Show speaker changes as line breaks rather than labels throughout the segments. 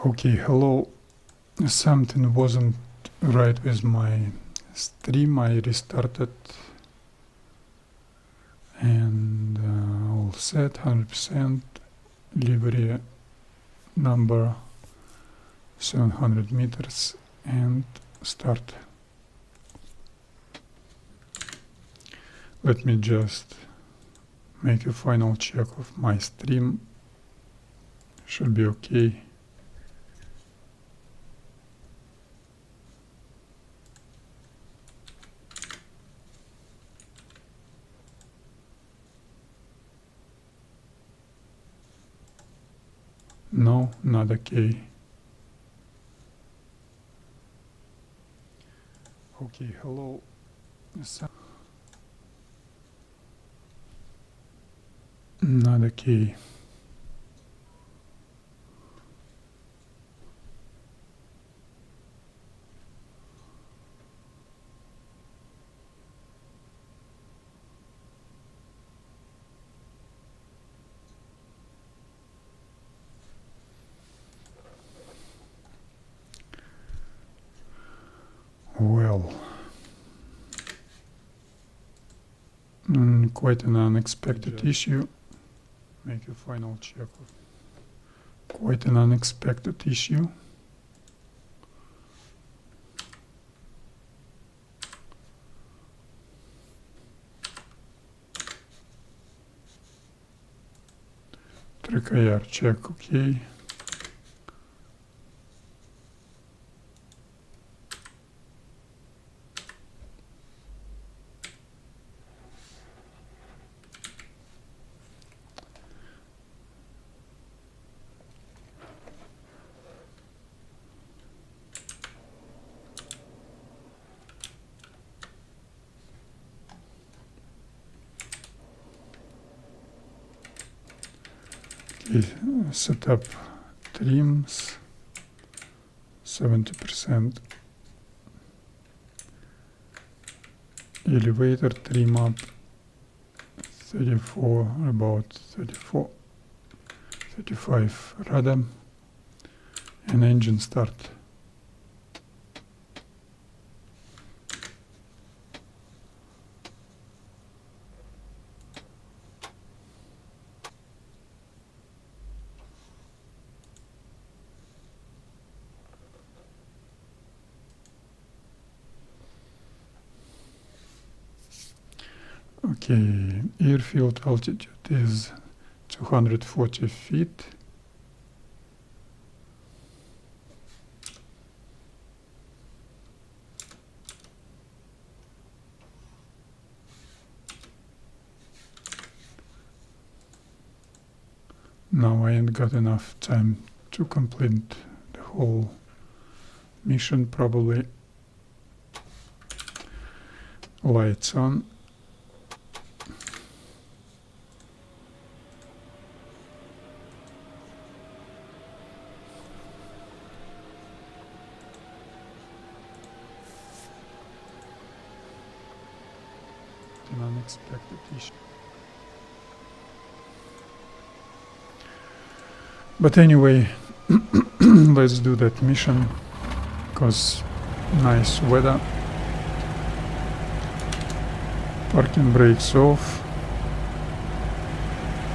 Okay, hello. Something wasn't right with my stream. I restarted and all set, 100%. Livery number 700 meters and start. Let me just make a final check of my stream. Should be okay. No, not okay. Okay, hello. Not okay. Well, quite an unexpected issue. Make a final check of quite an unexpected issue. Track check, okay. Setup trims 70%. Elevator trim up 34, about 34, 35 rudder and engine start. Okay, airfield altitude is 240 feet. Now I ain't got enough time to complete the whole mission, probably. Lights on. An unexpected issue. But anyway, let's do that mission, because nice weather. Parking brakes off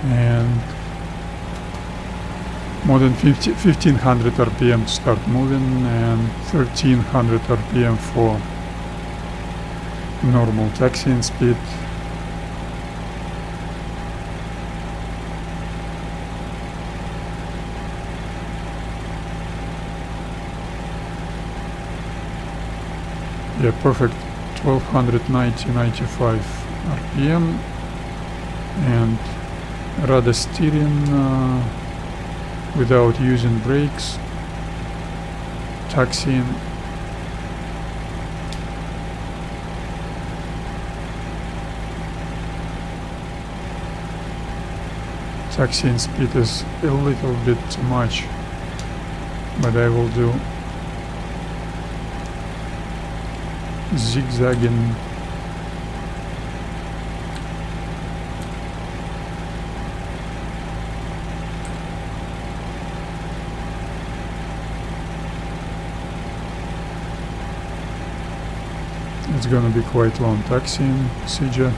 and more than 1500 RPM to start moving and 1300 RPM for normal taxiing speed. Yeah, perfect. 1290-95 RPM and rudder steering without using brakes. Taxiing. Taxiing speed is a little bit too much, but I will do. Zigzagging. it's gonna be quite long taxiing procedure.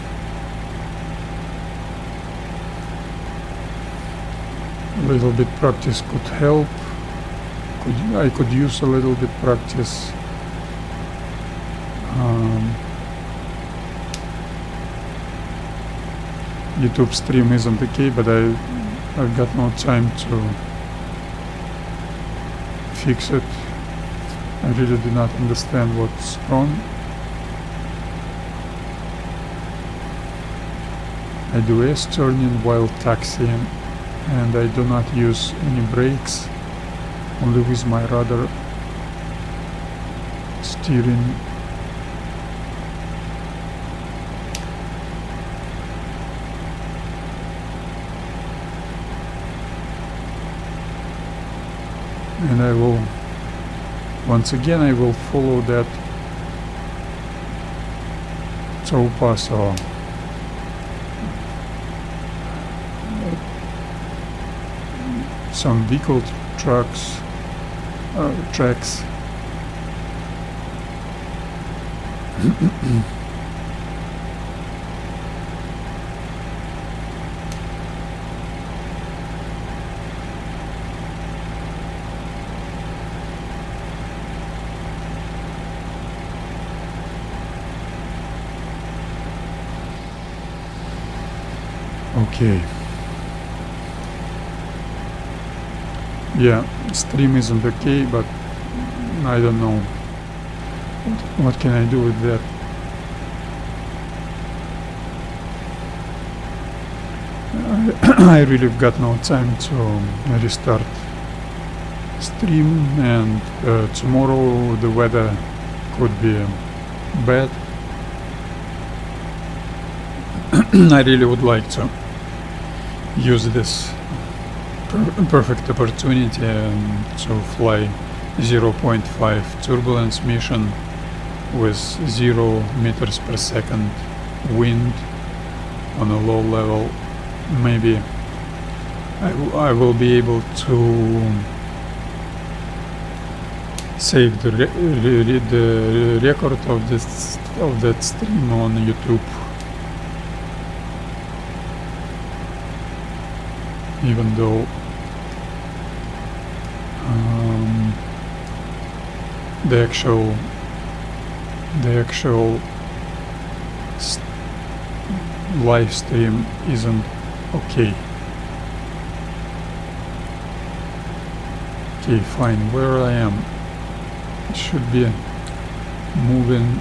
A little bit practice could help. I could use a little bit practice. YouTube stream isn't okay, but I've got no time to fix it. I really do not understand what's wrong. I do S-turning while taxiing, and I do not use any brakes, only with my rudder steering. And I will, once again, I will follow that tow path or some vehicle tracks. Okay. Yeah, stream isn't okay, but I don't know what can I do with that. I really got no time to restart stream, and tomorrow the weather could be bad. I really would like to use this perfect opportunity to fly 0.5 turbulence mission with 0 meters per second wind on a low level. Maybe I will be able to save the record of that stream on YouTube. Even though the actual live stream isn't okay. Okay, fine. Where I am, it should be moving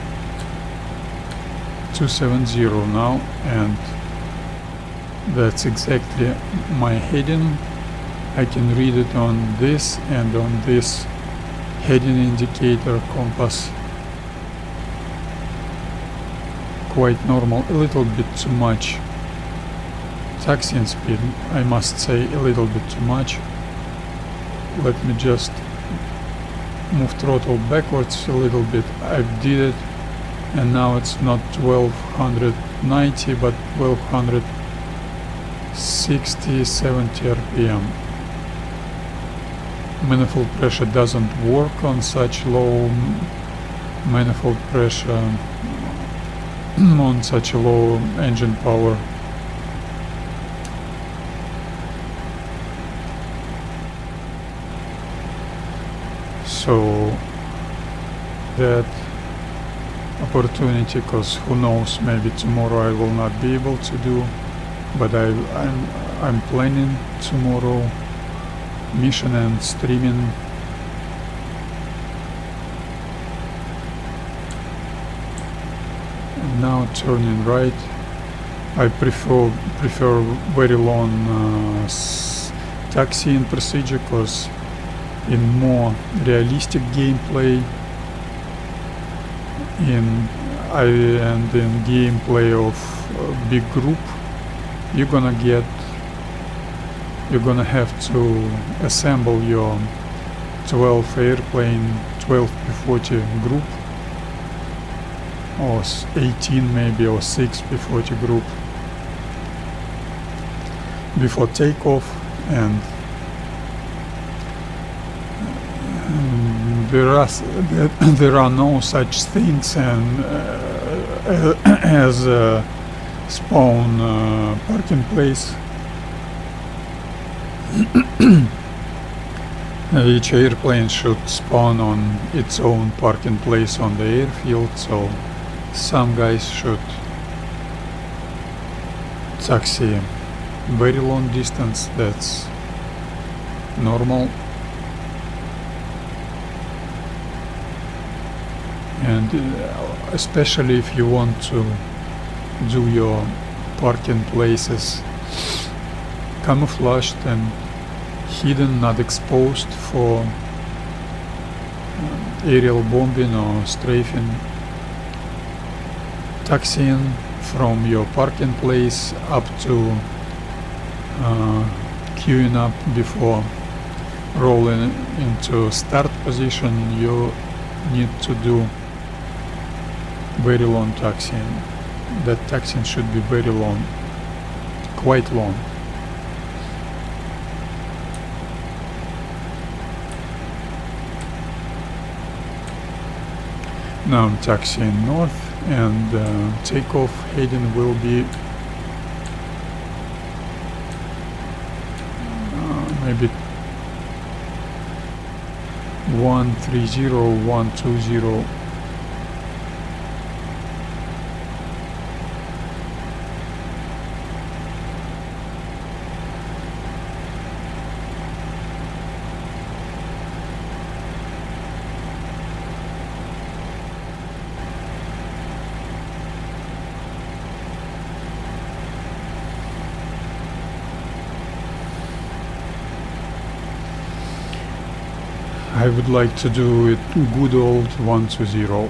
270 now, and that's exactly my heading. I can read it on this and on this heading indicator compass. Quite normal, a little bit too much taxiing speed, I must say, a little bit too much. Let me just move throttle backwards a little bit. I did it, and now it's not 1290 but 1260-70 RPM. Manifold pressure doesn't work on such low manifold pressure, on such a low engine power. So that opportunity, because who knows, maybe tomorrow I will not be able to do, but I'm planning tomorrow mission and streaming. And now turning right. I prefer very long taxiing procedure, because in more realistic gameplay, in gameplay of big group, you're gonna have to assemble your 12 airplane, 12 P-40 group, or 18 maybe, or 6 P-40 group before takeoff, and there are no such things, and as a spawn parking place. Each airplane should spawn on its own parking place on the airfield, so some guys should taxi very long distance, that's normal. And especially if you want to do your parking places camouflaged and hidden, not exposed for aerial bombing or strafing, taxiing from your parking place up to queuing up before rolling into start position, you need to do very long taxiing. That taxiing should be very long, quite long. Now I'm taxiing north, and takeoff heading will be maybe 130, 120. I would like to do it good old 120.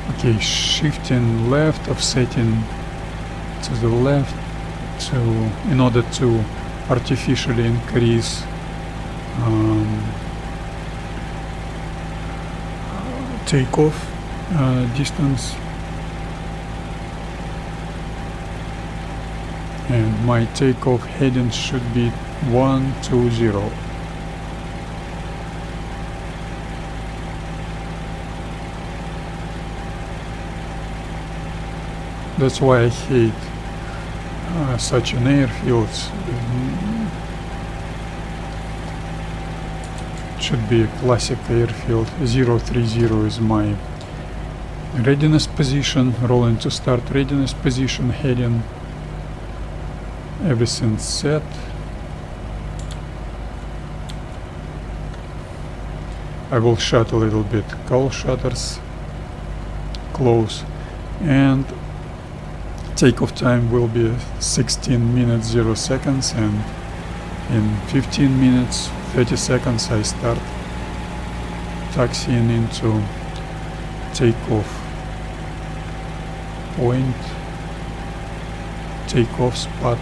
Okay, shifting left, offsetting to the left in order to artificially increase takeoff distance. And my takeoff heading should be 120. That's why I hate such an airfield. It should be a classic airfield. 030 is my readiness position, rolling to start readiness position, heading. Everything's set. I will shut a little bit. Call shutters, close, and takeoff time will be 16 minutes 0 seconds, and in 15 minutes 30 seconds I start taxiing into takeoff point, takeoff spot.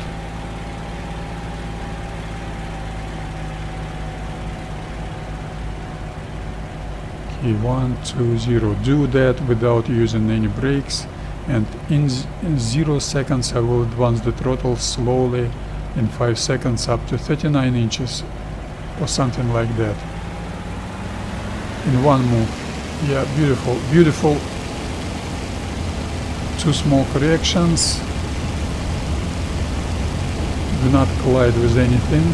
Okay, 120. Do that without using any brakes, and in 0 seconds I will advance the throttle slowly, in 5 seconds up to 39 inches or something like that. In one move. Yeah, beautiful, beautiful. 2 small corrections. Do not collide with anything.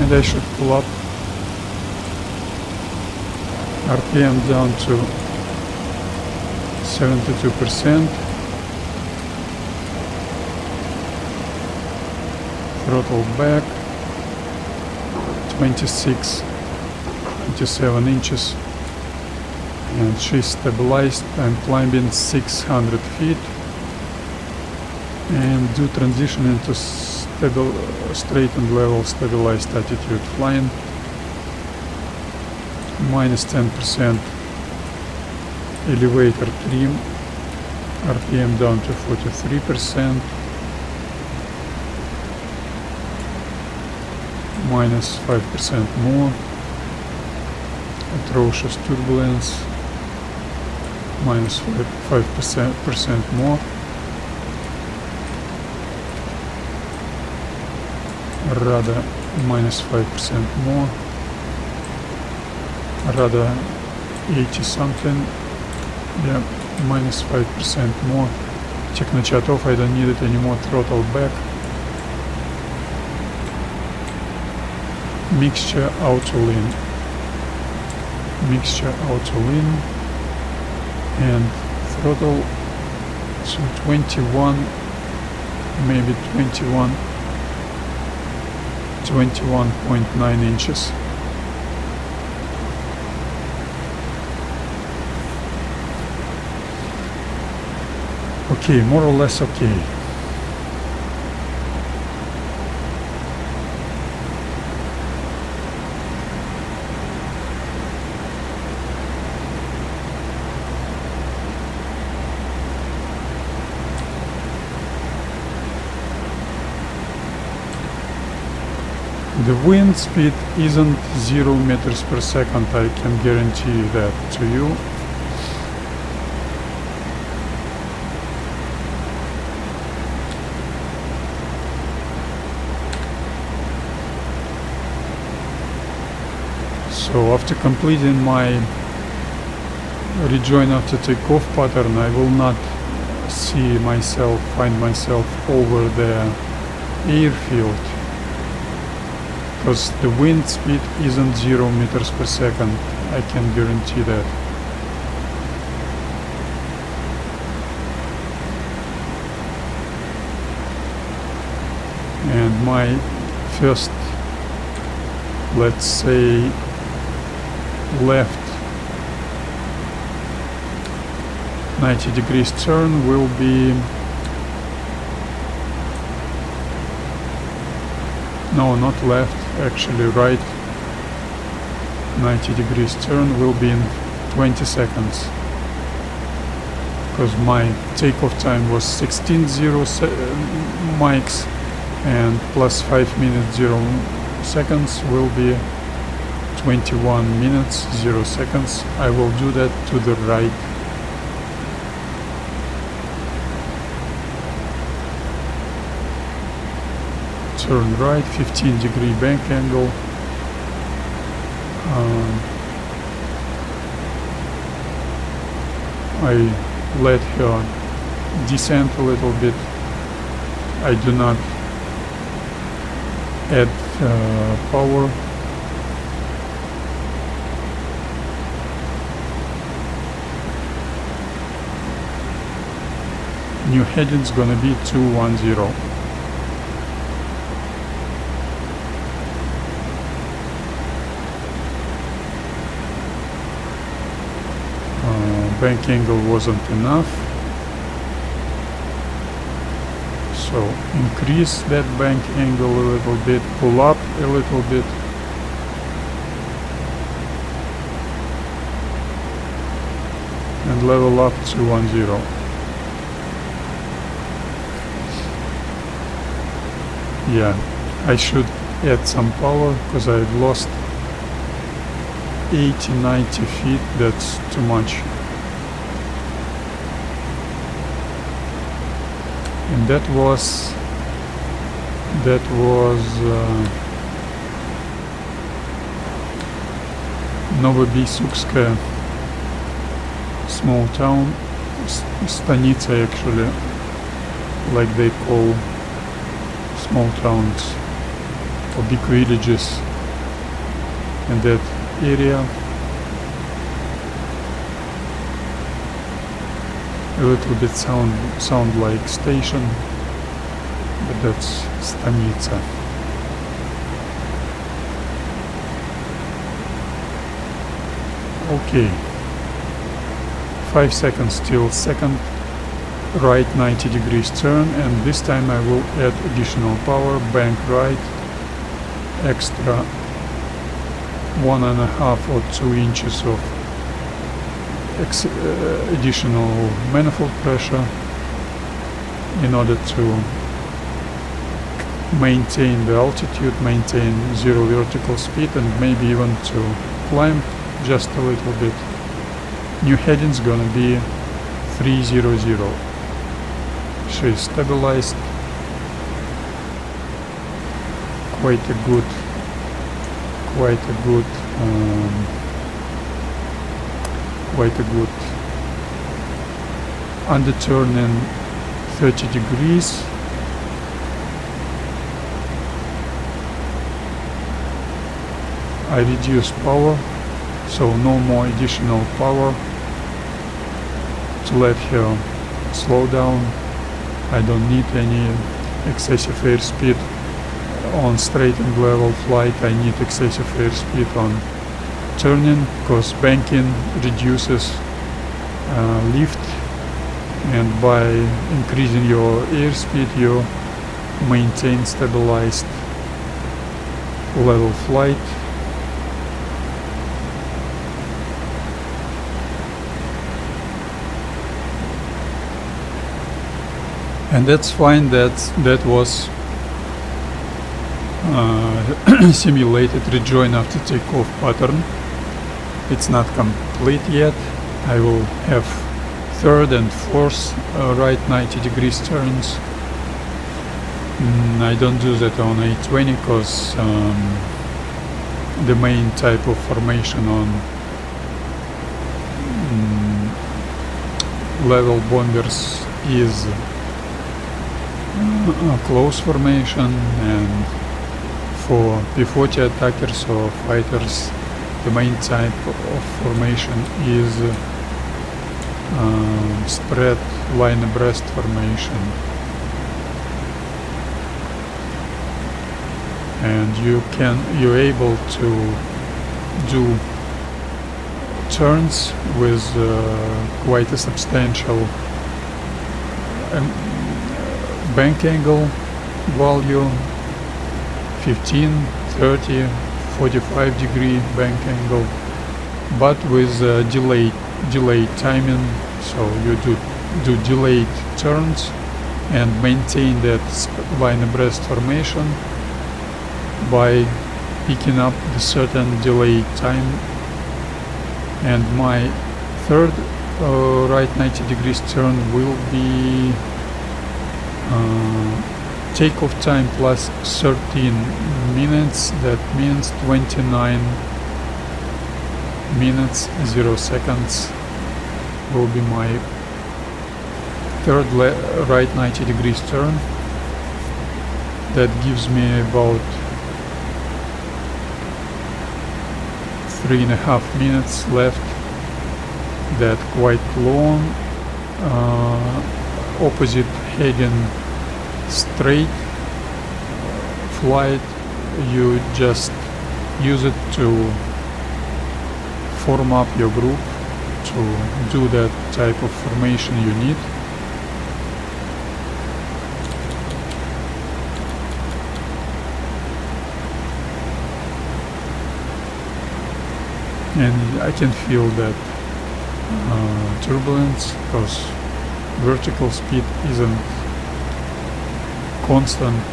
And I should pull up. RPM down to 72%. Throttle back. 27 inches. And she's stabilized. I'm climbing 600 feet. And do transition into straight and level stabilized attitude flying. Minus 10% elevator trim, RPM down to 43%, minus 5% more. Atrocious turbulence, minus 5% more. Rudder, minus 5% more. Rudder 80 something, yeah, minus 5% more. Technochat off, I don't need it anymore. Throttle back. Mixture auto lean. Mixture auto lean. And throttle to 21, maybe 21.9 inches. Okay, more or less okay. The wind speed isn't 0 meters per second, I can guarantee that to you. So after completing my rejoin after takeoff pattern, I will not find myself over the airfield, because the wind speed isn't 0 meters per second, I can guarantee that. And my first, let's say, left 90 degrees turn will be, no, not left, actually right 90 degrees turn will be in 20 seconds, because my takeoff time was 16.0 mics, and plus 5 minutes 0 seconds will be 21 minutes 0 seconds. I will do that to the right. Turn right, 15-degree bank angle. I let her descend a little bit. I do not add power. New heading's gonna be 210. Bank angle wasn't enough, so increase that bank angle a little bit, pull up a little bit, and level up to 210. Yeah, I should add some power because I've lost 80-90 feet, that's too much. And that was Novobisukskaya, small town, Stanica actually, like they call small towns or big villages in that area. A little bit sound like station, but that's Stanica. Okay, 5 seconds till second, right 90 degrees turn, and this time I will add additional power, bank right, extra 1.5 or 2 inches of additional manifold pressure in order to maintain the altitude, maintain 0 vertical speed, and maybe even to climb just a little bit. New heading's gonna be 300. She's stabilized. Quite a good underturning 30 degrees. I reduce power, so no more additional power to let her slow down. I don't need any excessive airspeed on straight and level flight. I need excessive airspeed on turning, because banking reduces lift, and by increasing your airspeed you maintain stabilized level flight. And that's fine. That was simulated rejoin after takeoff pattern. It's not complete yet. I will have third and fourth right 90 degrees turns. I don't do that on A20 because the main type of formation on level bombers is close formation, and for P-40 attackers or fighters the main type of formation is spread line abreast formation, and you're able to do turns with quite a substantial bank angle value, 15, 30, 45 degree bank angle, but with delayed timing. So you do delayed turns and maintain that line abreast formation by picking up the certain delay time. And my third right 90 degrees turn will be takeoff time plus 13 minutes. That means 29 minutes 0 seconds will be my third right 90 degrees turn. That gives me about 3.5 minutes left. That quite long. Opposite heading straight flight, you just use it to form up your group, to do that type of formation you need. And I can feel that turbulence, because vertical speed isn't constant.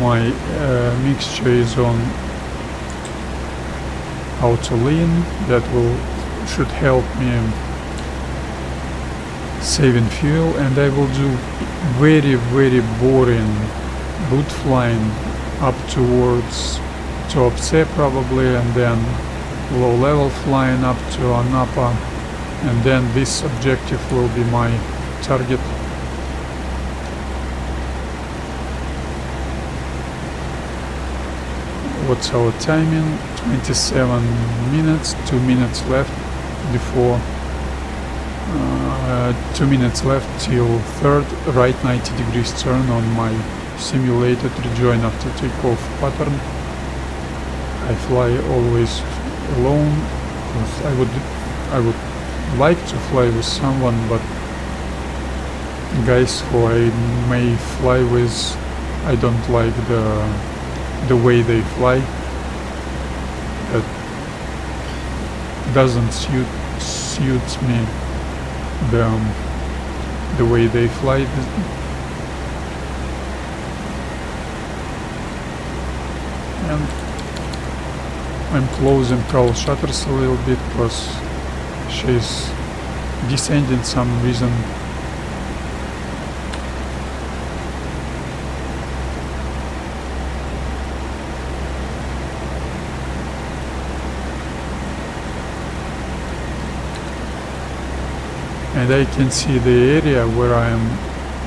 My mixture is on auto lean. That should help me saving fuel, and I will do very boring boot flying up towards Tuapse probably, and then low level flying up to Anapa, and then this objective will be my target. What's our timing? 27 minutes, 2 minutes left before 2 minutes left till third right 90 degrees turn on my simulated rejoin after takeoff pattern. I fly always alone, because I would like to fly with someone, but guys who I may fly with, I don't like the way they fly. That doesn't suits me the way they fly. And I'm closing cowl shutters a little bit because she's descending some reason. And I can see the area where I am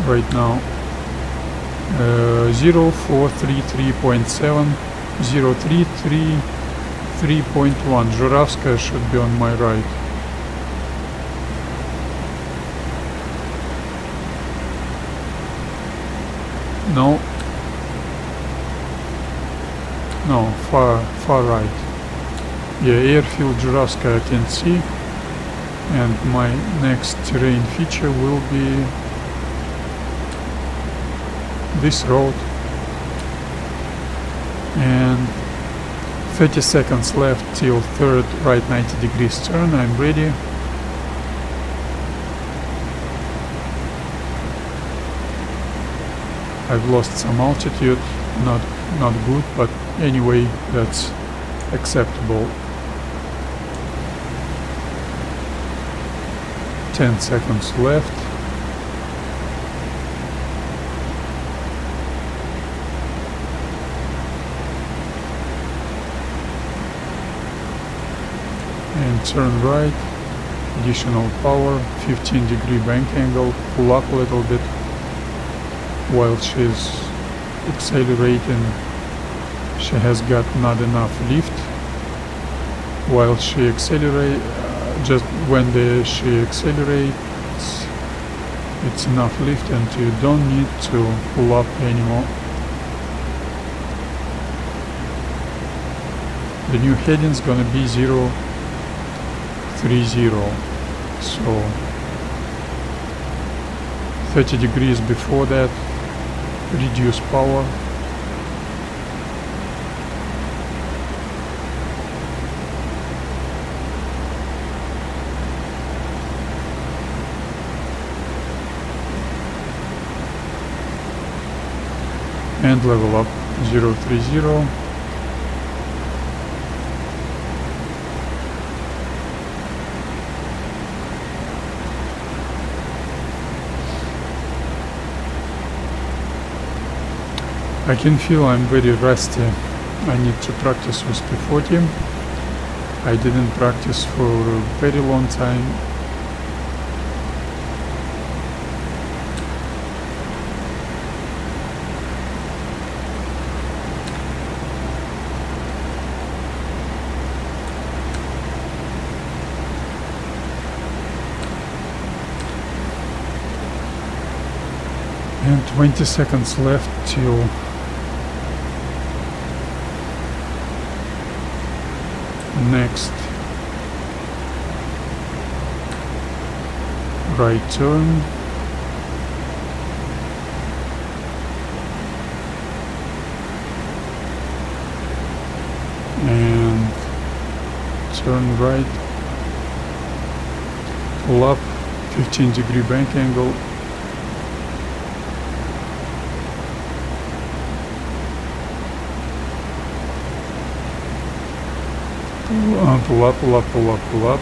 right now. 0433.7, 0333.1. Журавская should be on my right. No. No, far right. Yeah, airfield Журавская I can see. And my next terrain feature will be this road. And 30 seconds left till third right 90 degrees turn. I'm ready. I've lost some altitude, not good, but anyway, that's acceptable. 10 seconds left. And turn right, additional power, 15-degree bank angle, pull up a little bit while she's accelerating. She has got not enough lift while she accelerates. Just when she accelerates, it's enough lift and you don't need to pull up anymore. The new heading's gonna be 030, so 30 degrees before that, reduce power. And level up 030. I can feel I'm very rusty. I need to practice with P-40. I didn't practice for a very long time. And 20 seconds left till next right turn. And turn right, pull up, 15-degree bank angle. Pull up, pull up, pull up, pull up.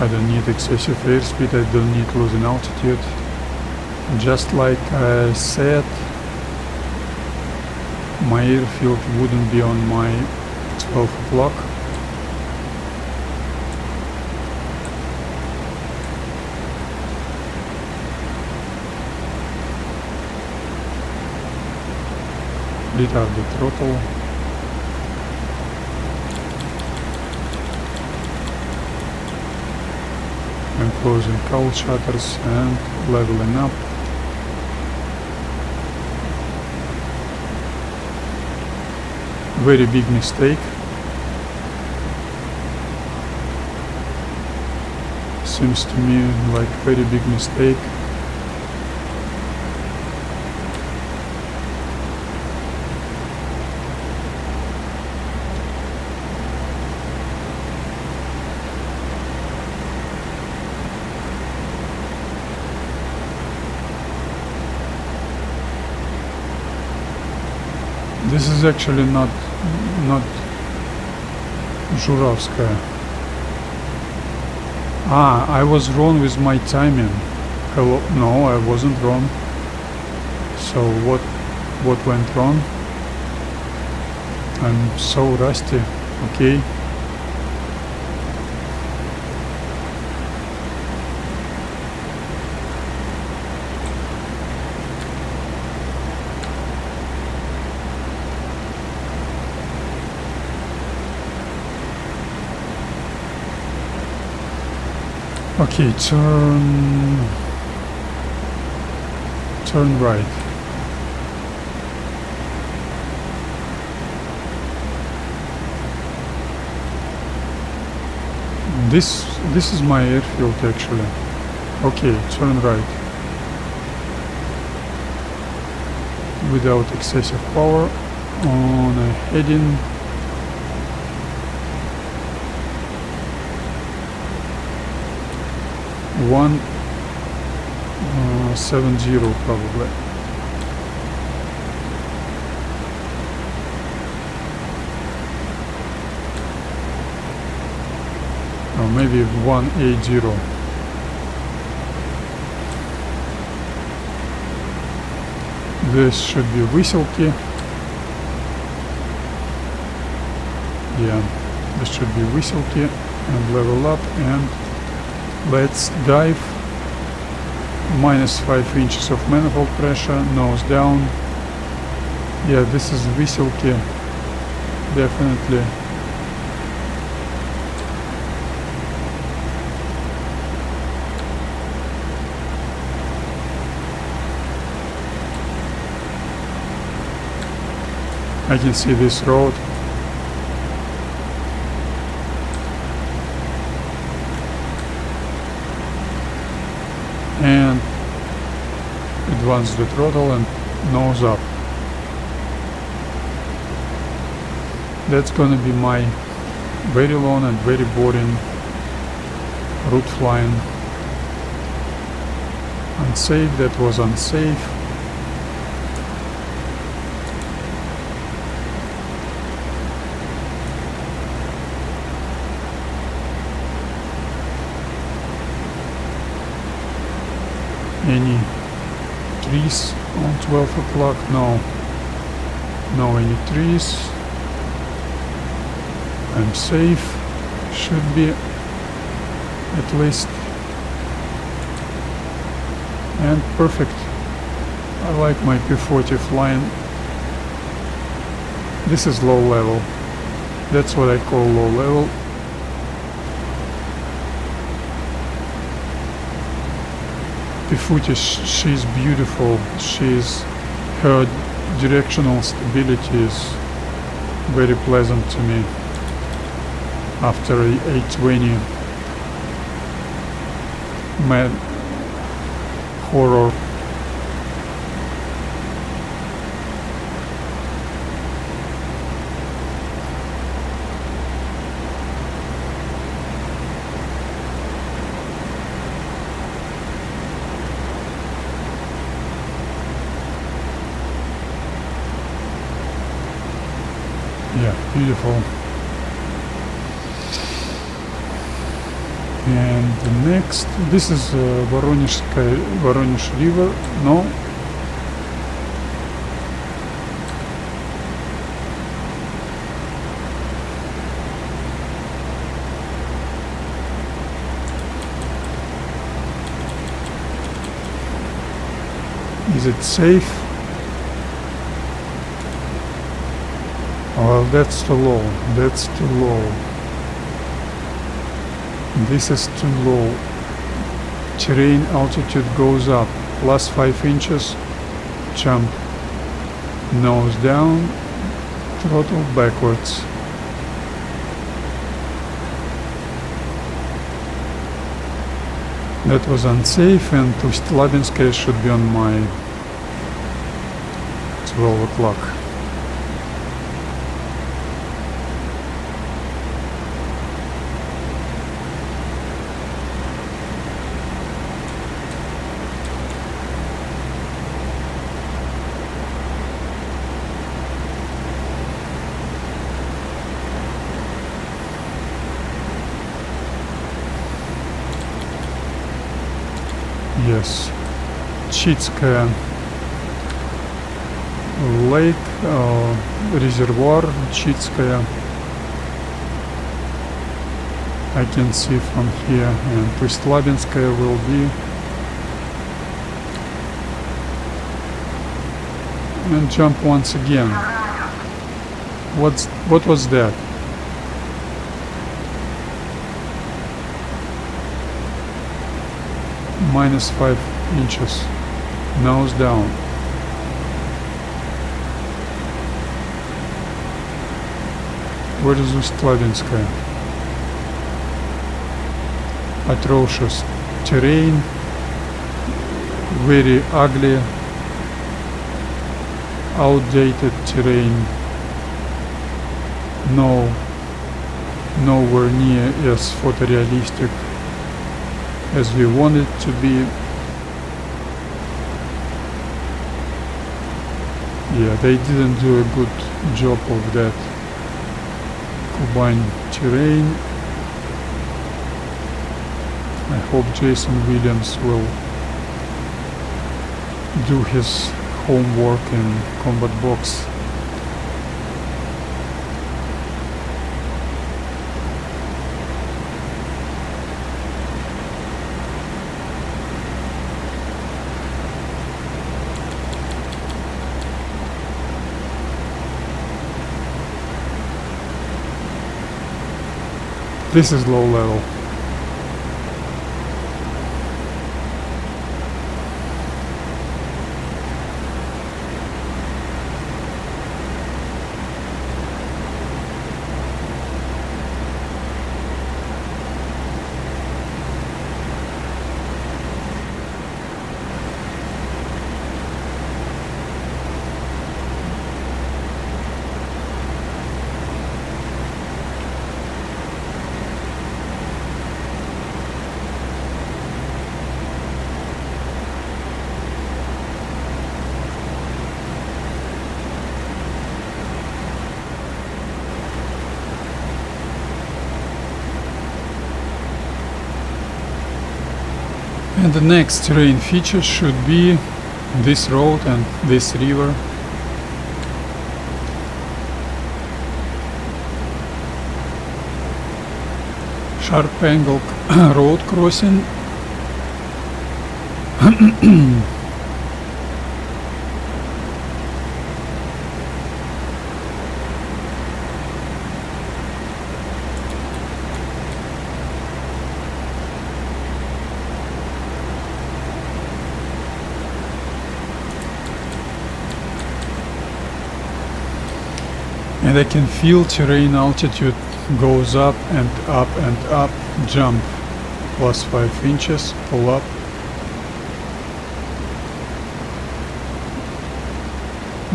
I don't need excessive airspeed, I don't need losing altitude. Just like I said, my airfield wouldn't be on my 12 o'clock. Retard the throttle. I'm closing cowl shutters and leveling up. Very big mistake. Seems to me like very big mistake. This is actually not Журавская. Ah, I was wrong with my timing. Hello? No, I wasn't wrong. So what went wrong? I'm so rusty. Okay. Okay, turn right. This is my airfield actually. Okay, turn right. Without excessive power on a heading. One 70 probably. Or maybe 180. This should be выселки. Yeah, this should be выселки and level up, and let's dive. -5 inches of manifold pressure, nose down. Yeah, this is выселки, definitely. I can see this road. And advance the throttle and nose up. That's gonna be my very long and very boring route flying. Unsafe, that was unsafe. Any trees on 12 o'clock? No. No any trees. I'm safe. Should be at least. And perfect. I like my P-40 flying. This is low level. That's what I call low level. P-40, she's beautiful. Her directional stability is very pleasant to me. After a 820 mad horror. Yeah, beautiful. And the next, this is Voronezh River. No. Is it safe? Well, that's too low. That's too low. This is too low. Terrain altitude goes up. +5 inches. Jump. Nose down. Throttle backwards. That was unsafe, and Ust-Labinskaya should be on my 12 o'clock. Yes. Читская lake, reservoir, Читская. I can see from here, and Пристлабинская will be. And jump once again. What was that? -5 inches. Nose down. Where is Ust-Labinskaya? Atrocious terrain. Very ugly. Outdated terrain. Nowhere near as photorealistic as we want it to be. Yeah, they didn't do a good job of that Kuban terrain. I hope Jason Williams will do his homework in Combat Box. This is low level. And the next terrain feature should be this road and this river. Sharp angle road crossing. And I can feel terrain altitude goes up and up and up. Jump +5 inches, pull up.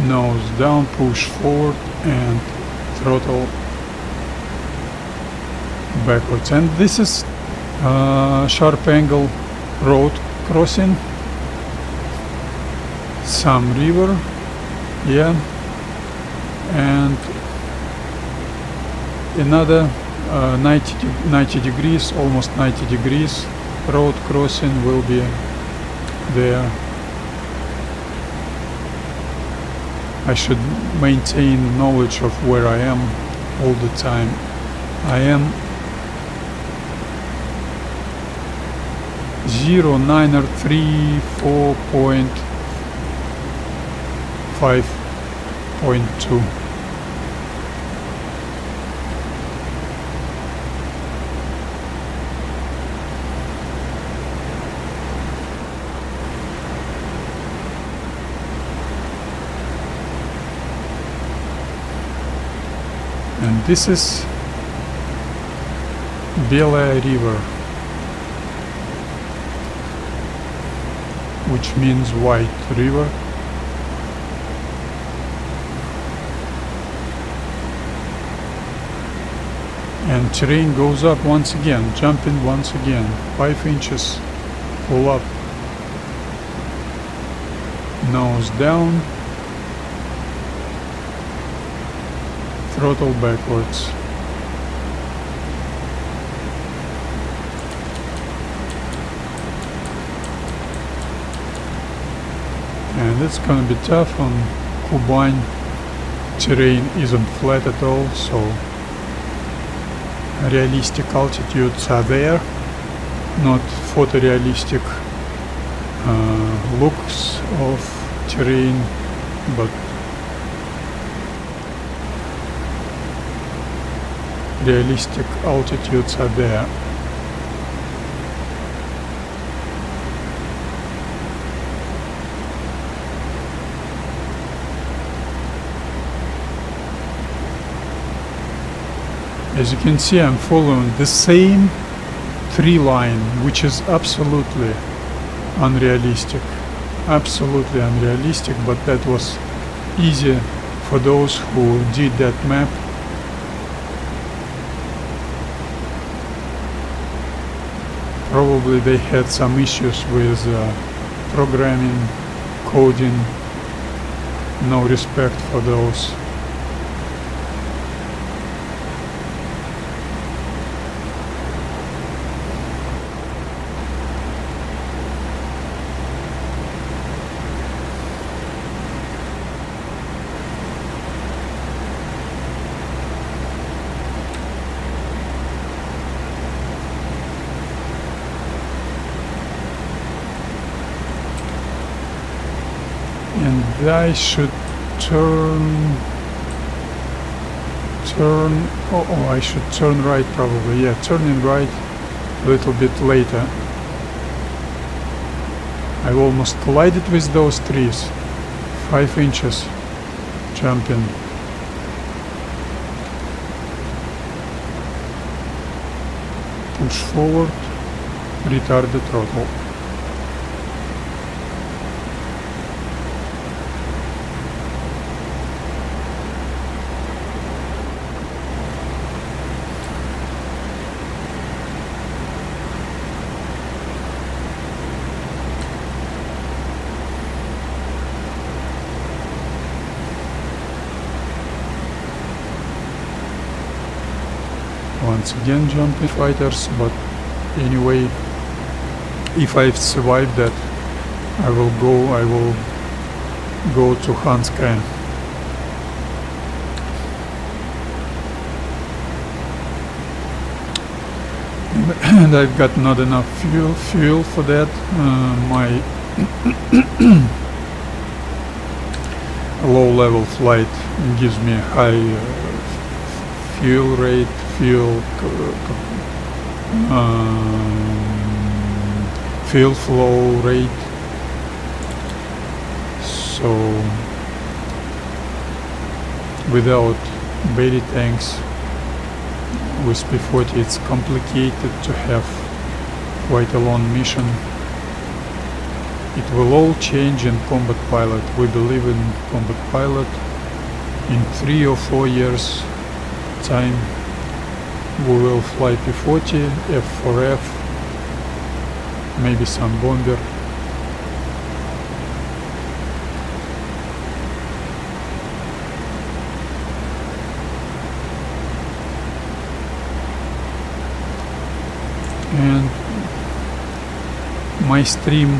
Nose down, push forward and throttle backwards. And this is sharp angle road crossing. Some river, yeah, and another 90 degrees, almost 90 degrees road crossing will be there. I should maintain knowledge of where I am all the time. I am 0934.5.2. And this is Boevaya River, which means white river. And terrain goes up once again, jumping once again, 5 inches, pull up, nose down, throttle backwards. and it's gonna be tough on Kuban. Terrain isn't flat at all, so realistic altitudes are there, not photorealistic looks of terrain, but realistic altitudes are there. As you can see, I'm following the same tree line, which is absolutely unrealistic. Absolutely unrealistic, but that was easy for those who did that map. Probably they had some issues with programming, coding, no respect for those. And I should turn, I should turn right probably, yeah, turning right a little bit later. I almost collided with those trees, 5 inches jumping. Push forward, retard the throttle. Once again jumping fighters, but anyway, if I survive that, I will go to Hanska. And I've got not enough fuel for that. My low level flight gives me high fuel rate, fuel flow rate, so without battery tanks with P-40 it's complicated to have quite a long mission. It will all change in Combat Pilot. We believe in Combat Pilot. In 3 or 4 years time we will fly P-40, F4F, maybe some bomber. And my stream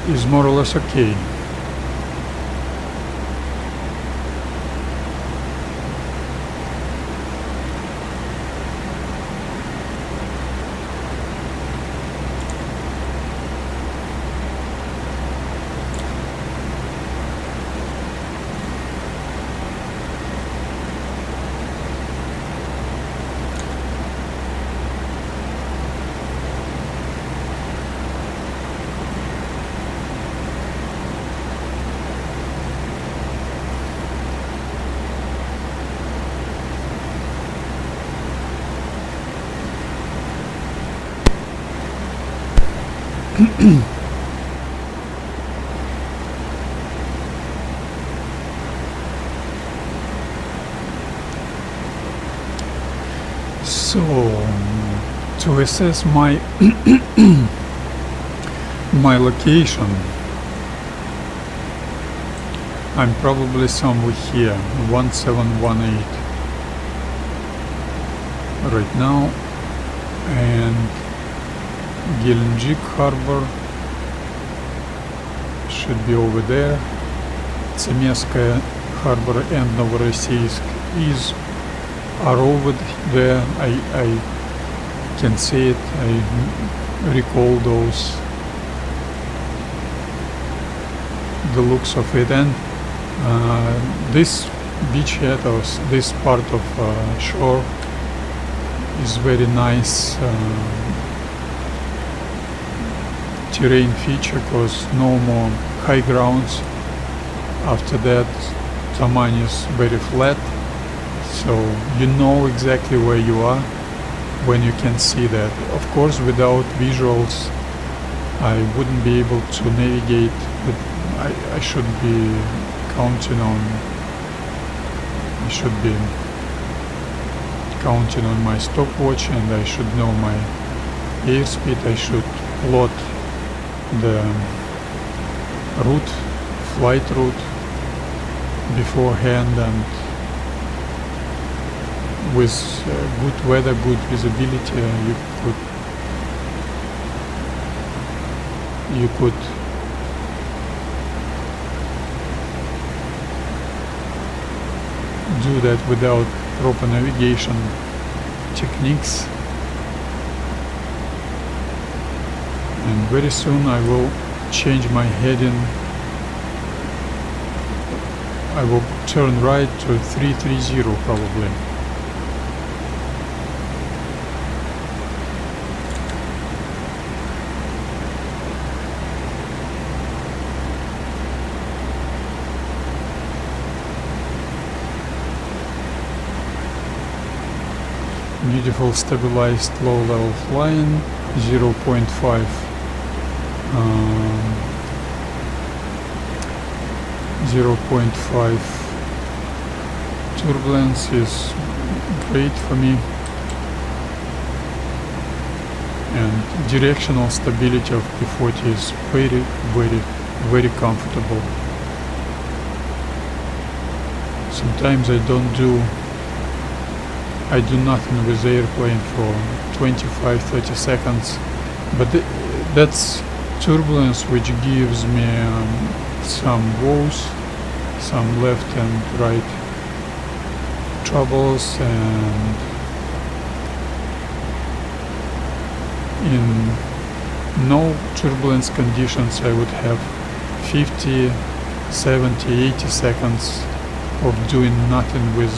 is more or less okay. So, to assess my my location, I'm probably somewhere here, 1718 right now, and Gelendzhik harbor should be over there. Цемесская Harbor and Novorossiysk are over there. I can see it. I recall the looks of it, and this beachhead or this part of shore is very nice terrain feature, because no more high grounds. After that, Taman is very flat, so you know exactly where you are when you can see that. Of course, without visuals I wouldn't be able to navigate, but I should be counting on my stopwatch, and I should know my airspeed. I should plot the flight route beforehand, and with good weather, good visibility, you could do that without proper navigation techniques. And very soon I will change my heading. I will turn right to 330 probably. Beautiful stabilized low level flying, 0.5 turbulence is great for me, and directional stability of P-40 is very comfortable. Sometimes I do nothing with the airplane for 25-30 seconds, but that's turbulence which gives me some woes, some left and right troubles, and in no turbulence conditions I would have 50, 70, 80 seconds of doing nothing with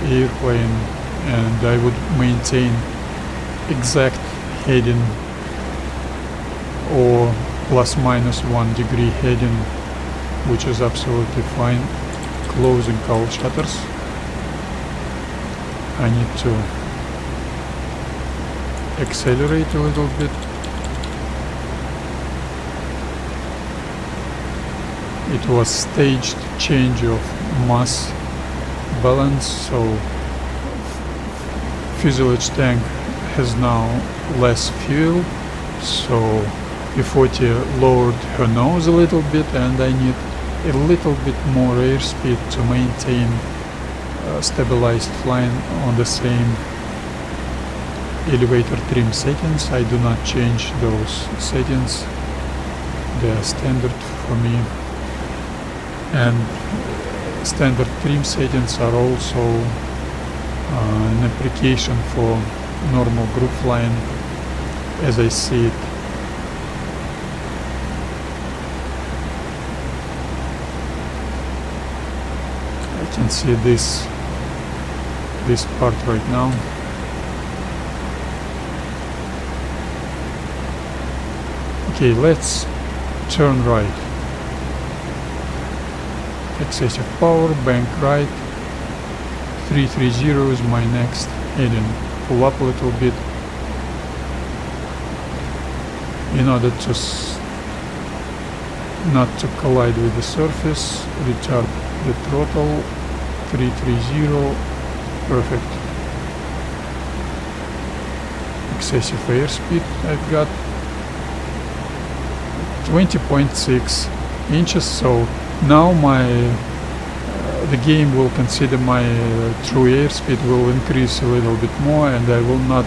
airplane, and I would maintain exact heading or plus minus 1 degree heading, which is absolutely fine. Closing cowl shutters. I need to accelerate a little bit. It was staged change of mass balance, so fuselage tank has now less fuel, so P-40 lowered her nose a little bit, and I need a little bit more airspeed to maintain stabilized flying on the same elevator trim settings. I do not change those settings, they are standard for me, and standard trim settings are also an application for normal group flying as I see it. I can see this part right now. Okay, let's turn right. Excessive power, bank right. 330 is my next heading. Pull up a little bit in order to not to collide with the surface. Retard the throttle. 330, perfect. Excessive airspeed I've got 20.6 inches, so now the game will consider my true airspeed will increase a little bit more, and I will not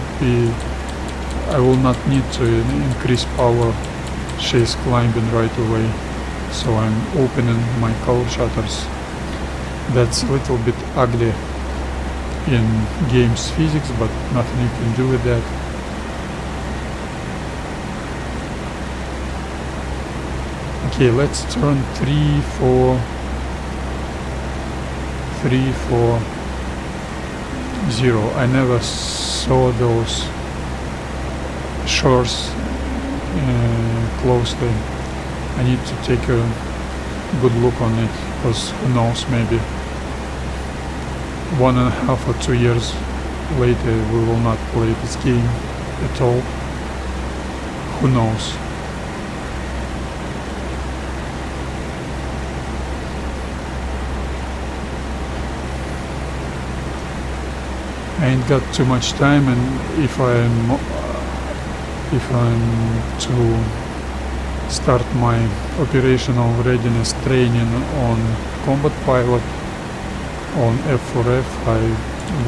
need to increase power chase climbing right away. so I'm opening my cowl shutters. That's a little bit ugly in game's physics, but nothing you can do with that. Okay, let's turn 3, 4, 0. I never saw those shores closely. I need to take a good look on it, because who knows, maybe 1.5 or 2 years later we will not play this game at all. Who knows? I ain't got too much time, and if I'm to start my operational readiness training on combat pilot on F4F, I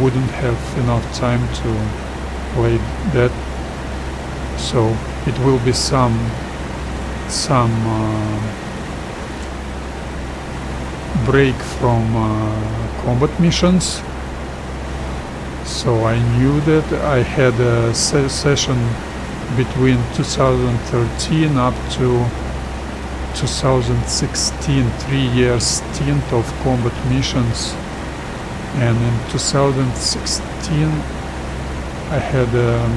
wouldn't have enough time to play that, so it will be some break from combat missions. So I knew that I had a session between 2013 up to 2016, 3 years stint of combat missions, and in 2016 I had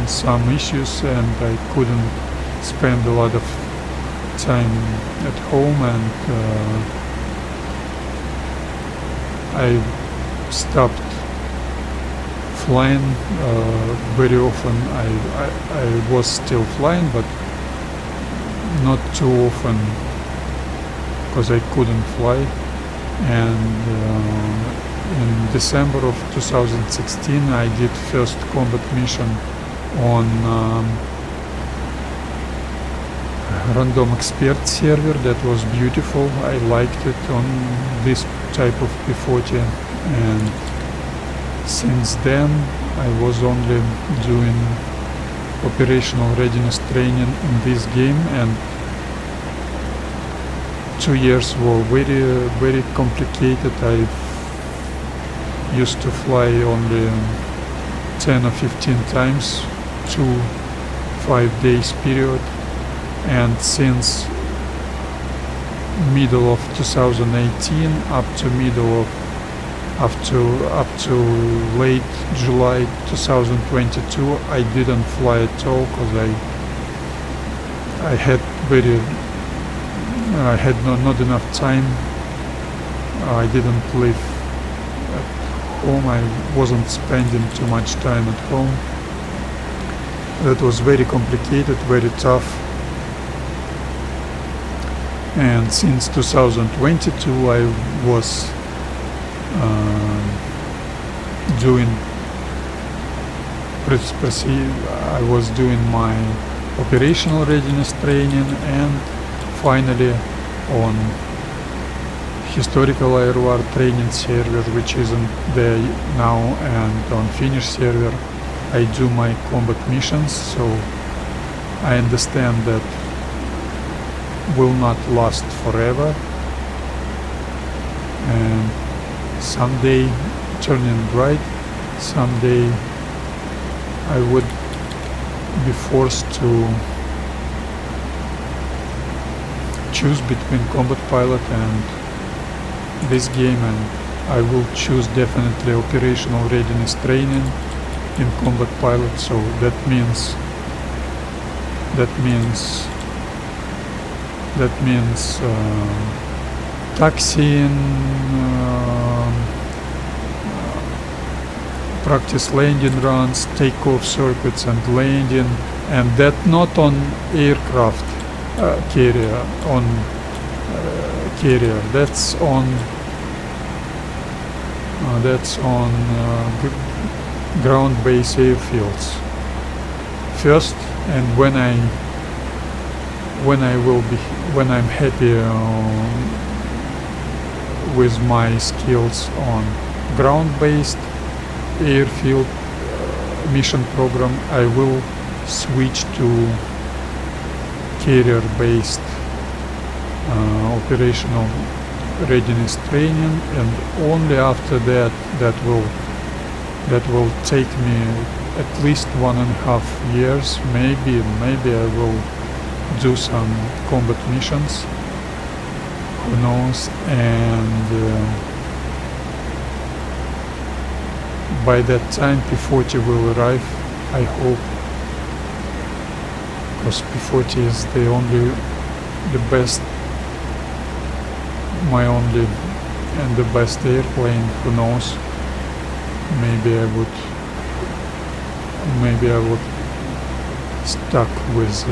some issues and I couldn't spend a lot of time at home, and I stopped flying very often. I was still flying, but not too often, because I couldn't fly. And in December of 2016 I did first combat mission on random expert server. That was beautiful. I liked it on this type of P-40, and since then I was only doing operational readiness training in this game, and 2 years were very complicated. I used to fly only 10 or 15 times, 2-5 days period, and since middle of 2018 up to late July 2022 I didn't fly at all, because I had not enough time. I didn't live at home. I wasn't spending too much time at home. That was very complicated, very tough. And since 2022 I was doing my operational readiness training, and finally on historical air war training server, which isn't there now, and on Finnish server I do my combat missions. So I understand that will not last forever, and someday, turning bright, someday I would be forced to choose between combat pilot and this game, and I will choose definitely operational readiness training in combat pilot. So that means taxiing, practice landing runs, takeoff circuits and landing, and that not on aircraft carrier, on carrier, that's on ground-based airfields first. And when I'm happy with my skills on ground-based airfield mission program, I will switch to carrier-based operational readiness training, and only after that that will take me at least 1.5 years. Maybe I will do some combat missions, who knows, and by that time P-40 will arrive, I hope, because P-40 is the best, my only and the best airplane. Who knows, maybe I would stuck with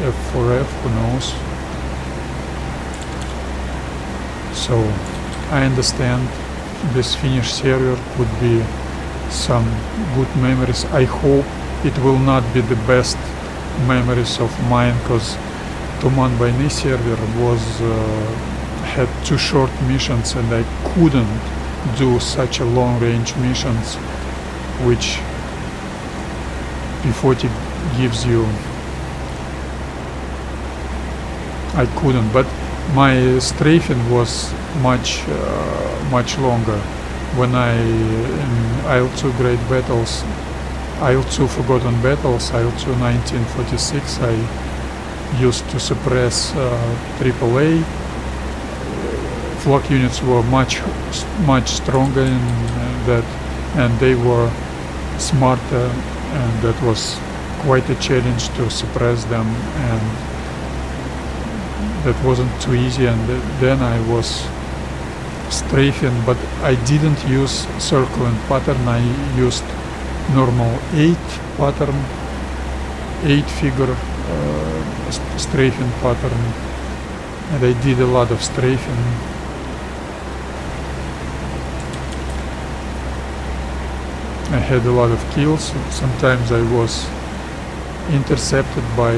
F4F, who knows. So I understand this Finnish server could be some good memories. I hope it will not be the best memories of mine, because Tuman Vayny server had 2 short missions, and I couldn't do such a long range missions which P-40 gives you. I couldn't, but my strafing was much longer. When in Il-2 Great Battles, Il-2 Forgotten Battles, Il-2 1946, I used to suppress AAA. Flak units were much stronger in that, and they were smarter, and that was quite a challenge to suppress them, and that wasn't too easy. And then I was strafing, but I didn't use circle and pattern. I used normal 8 pattern, 8-figure strafing pattern, and I did a lot of strafing. I had a lot of kills. Sometimes I was intercepted by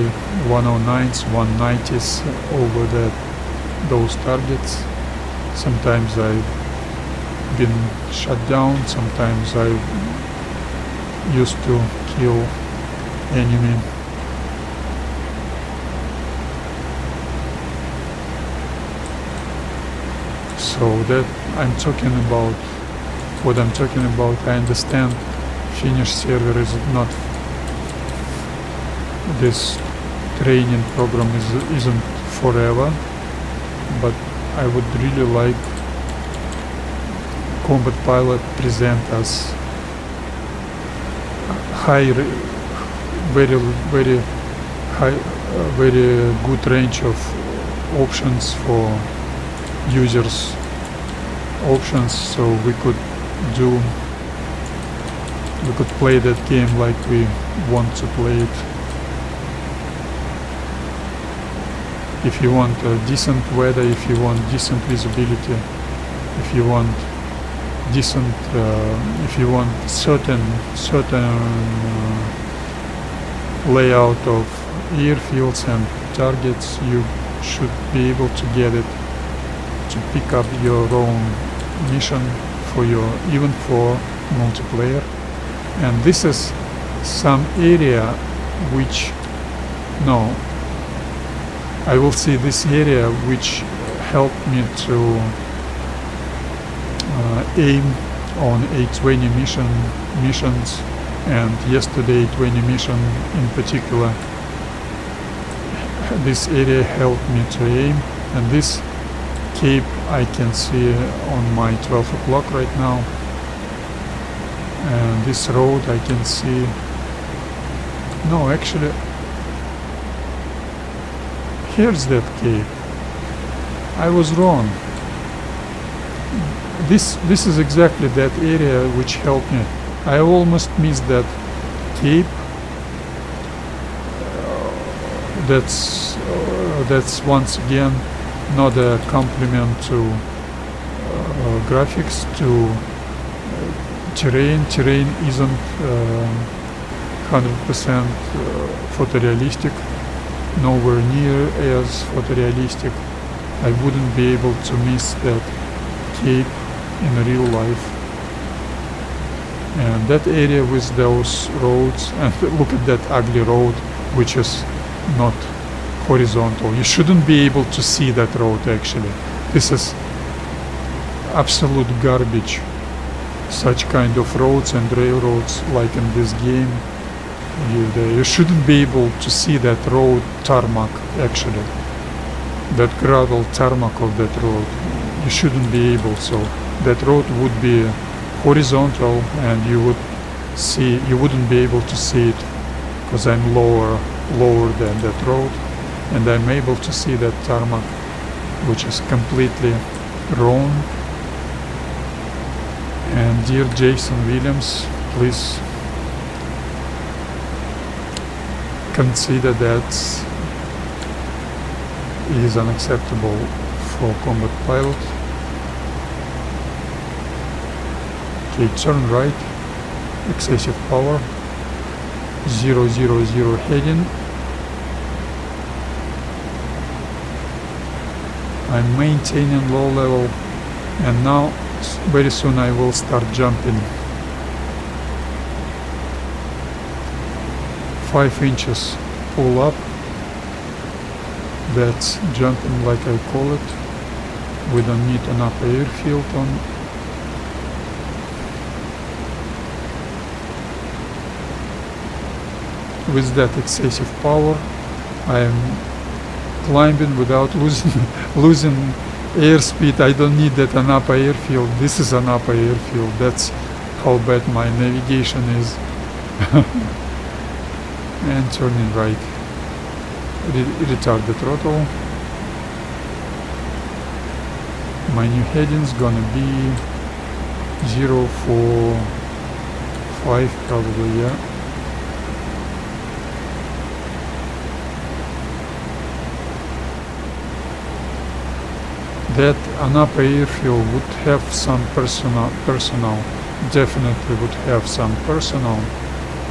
109s, 190s over those targets. Sometimes I've been shot down. Sometimes I used to kill enemy. So that I'm talking about. What I'm talking about, I understand Finnish server is not, this training program isn't forever, but I would really like combat pilot present us very high, very good range of options for users, so we could play that game like we want to play it. If you want decent weather, if you want decent visibility, if you want decent, if you want certain layout of airfields and targets, you should be able to get it, to pick up your own mission for even for multiplayer. And this is some area which, no, I will see this area which helped me to aim on A20 missions, and yesterday A20 mission in particular. This area helped me to aim, and this cape I can see on my 12 o'clock right now, and this road I can see. No, actually, here's that cape. I was wrong. This is exactly that area which helped me. I almost missed that cape. That's once again not a compliment to graphics, to terrain. Terrain isn't 100% photorealistic, nowhere near as photorealistic. I wouldn't be able to miss that cape in real life. And that area with those roads, and look at that ugly road, which is not horizontal. You shouldn't be able to see that road actually. This is absolute garbage. Such kind of roads and railroads like in this game. You shouldn't be able to see that road tarmac actually. That gravel tarmac of that road. You shouldn't be able, so that road would be horizontal and you wouldn't be able to see it because I'm lower than that road, and I'm able to see that tarmac, which is completely wrong. And dear Jason Williams, please consider that is unacceptable for combat pilot. Okay, turn right, excessive power, 000 heading. I'm maintaining low level, and now very soon I will start jumping. 5 inches pull up. That's jumping like I call it. We don't need an upper airfield on. With that excessive power, I am climbing without losing airspeed. I don't need that an upper airfield. This is an upper airfield. That's how bad my navigation is. And turning right. Retard the throttle. My new heading's gonna be 045 probably, yeah. That an upper airfield would have some personnel, definitely would have some personnel,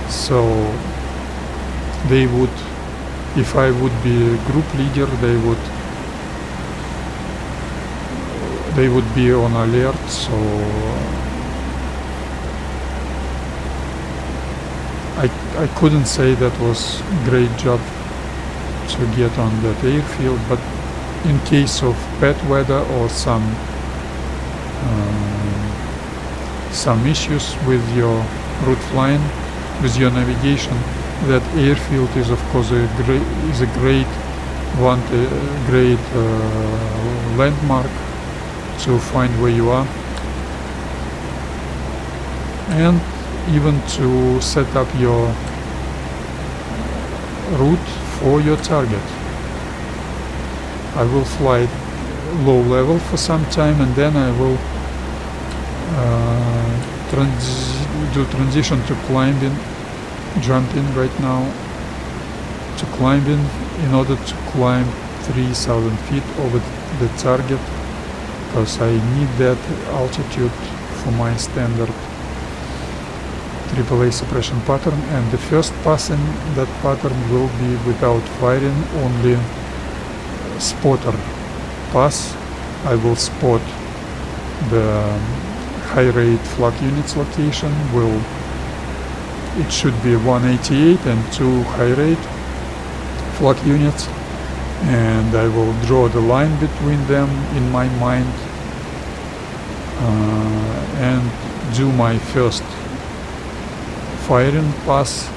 so they would, if I would be a group leader, they would be on alert, so I couldn't say that was great job to get on that airfield, but in case of bad weather or some issues with your route flying, with your navigation, that airfield is of course a great landmark to find where you are, and even to set up your route for your target. I will fly low level for some time, and then I will do transition to climbing, jumping right now, to climbing in order to climb 3,000 feet over the target, because I need that altitude for my standard AAA suppression pattern. And the first pass in that pattern will be without firing, only spotter pass. I will spot the high rate flak units location. It should be 188 and 2 high rate flak units, and I will draw the line between them in my mind and do my first firing pass,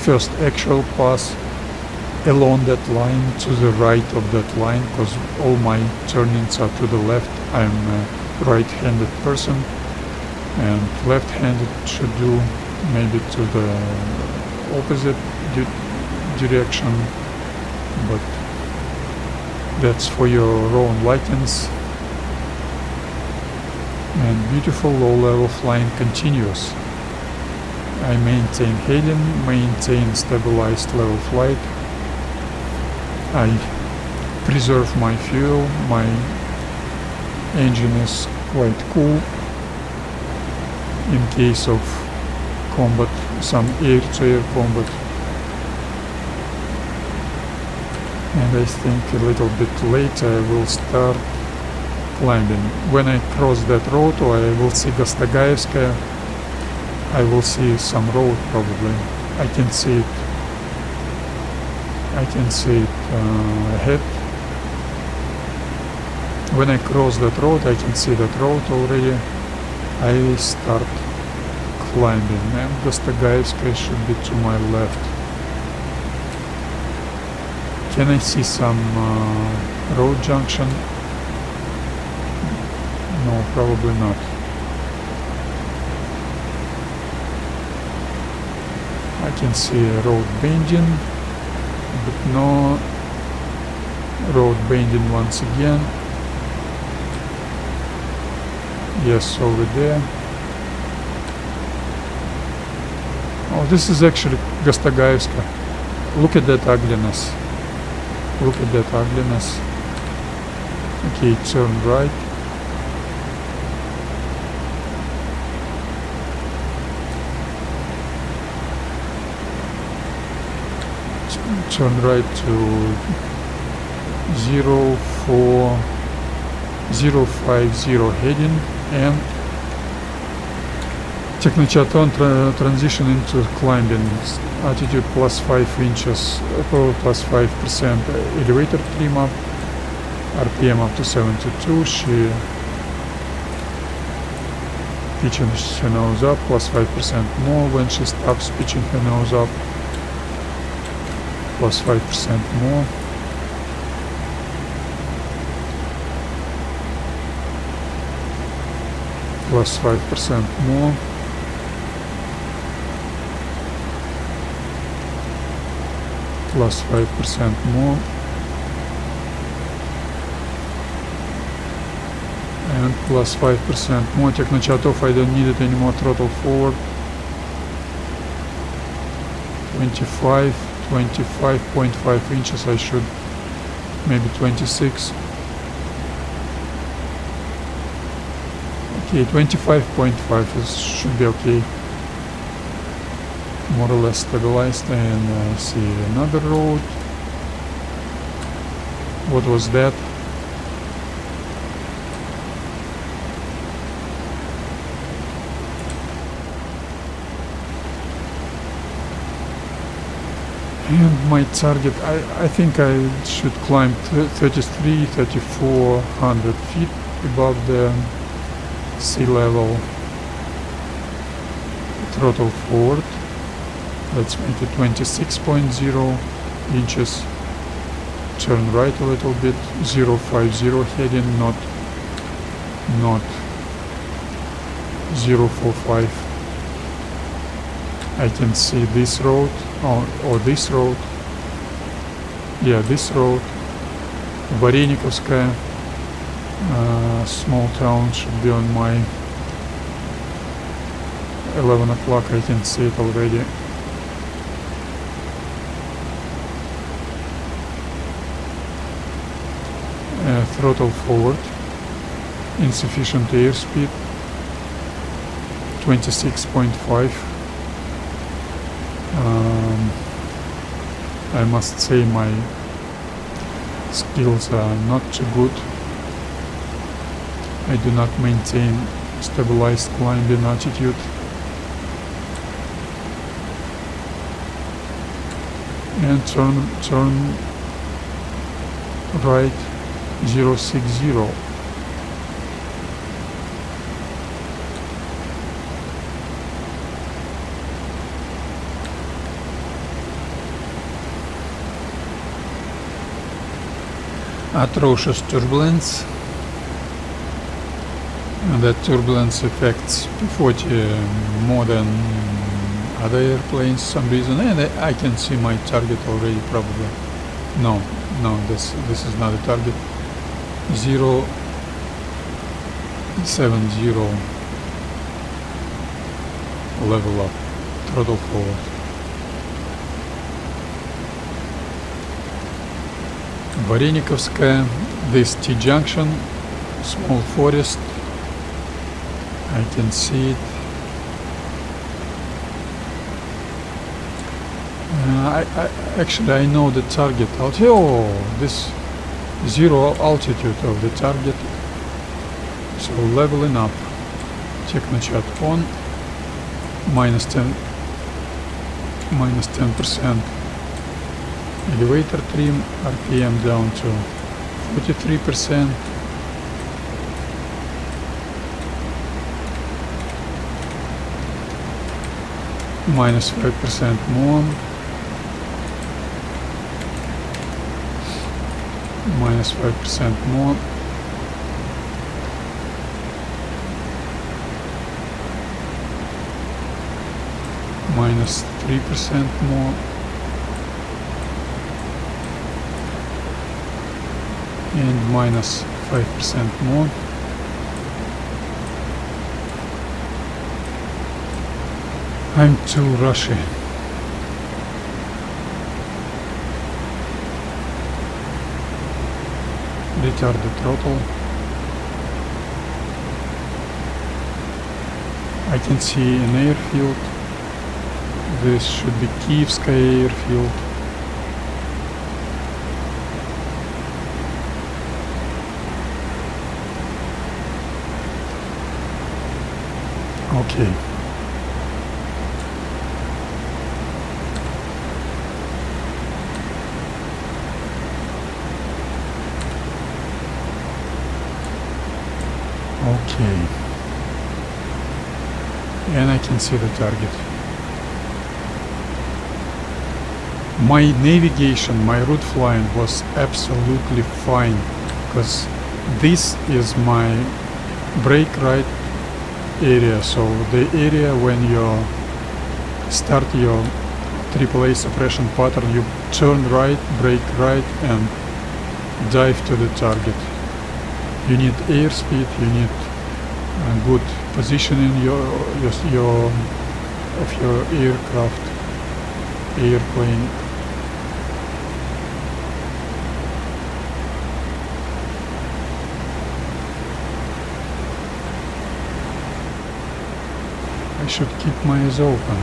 first actual pass along that line, to the right of that line, because all my turnings are to the left. I'm a right-handed person, and left-handed should do maybe to the opposite direction, but that's for your own likings. And beautiful low-level flying continues. I maintain heading, maintain stabilized level flight. I preserve my fuel, my engine is quite cool in case of combat, some air-to-air combat. And I think a little bit later I will start climbing. When I cross that road, or I will see Gostagaevskaya, I will see some road probably. I can see it. I can see it ahead. When I cross that road, I can see that road already. I start climbing, and Gostagaevskaya should be to my left. Can I see some road junction? No, probably not. I can see a road bending, but no road bending once again. Yes, over there. Oh, this is actually Gostagaevskaya. Look at that ugliness. Look at that ugliness. Okay, turn right. Turn right to 04050 heading and Technochaton transition into climbing. Altitude plus 5 inches, plus 5% elevator trim up, RPM up to 72. She pitching her nose up, plus 5% more when she stops pitching her nose up, plus 5% more. Plus 5% more. Plus 5% more. And plus 5% more. Technochat off, I don't need it anymore. Throttle forward. 25.5 inches. I should maybe 26. Okay, 25.5 should be okay. More or less stabilized. And I see another road. What was that? And my target, I think I should climb 3400 feet above the sea level. Throttle forward. Let's make it 26.0 inches. Turn right a little bit. 050 heading, not 045. I can see this road or this road. Yeah, this road. Varenikovskaya. Small town should be on my 11 o'clock. I can see it already. Throttle forward. Insufficient airspeed. 26.5. I must say my skills are not too good. I do not maintain stabilized climbing attitude. And turn right 060. Atrocious turbulence. That turbulence affects P-40 more than other airplanes for some reason, and I can see my target already probably. No, this is not a target. 070. Level up. Throttle forward. Varenikovskaya, this T-junction, small forest, I can see it. Actually I know the target altitude. Oh, this zero altitude of the target. So leveling up. Technochat on. -10%. Elevator trim, RPM down to 43%. Minus 5% more. Minus 5% more. Minus 3% more. And minus 5% more. I'm too rushy. Retard the throttle. I can see an airfield. This should be Kievskaya airfield. Okay. Okay. And I can see the target. My navigation, my route flying was absolutely fine, because this is my brake right area. So the area when you start your AAA suppression pattern, you turn right, brake right, and dive to the target. You need airspeed, you need good positioning of your aircraft, airplane. I should keep my eyes open.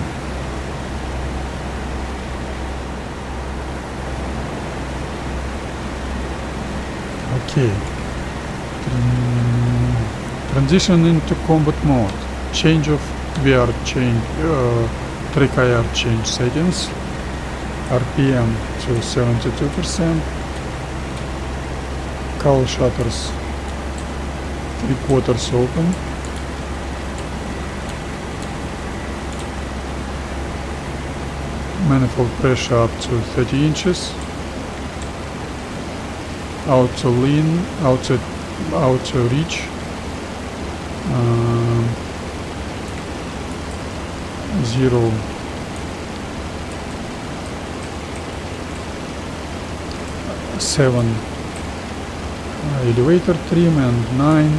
Okay. Transition into combat mode. Change of VR change, track IR change settings. RPM to 72%. Cowl shutters 3/4 open. Manifold pressure up to 30 inches. Auto lean, auto reach. Zero. Seven elevator trim and 9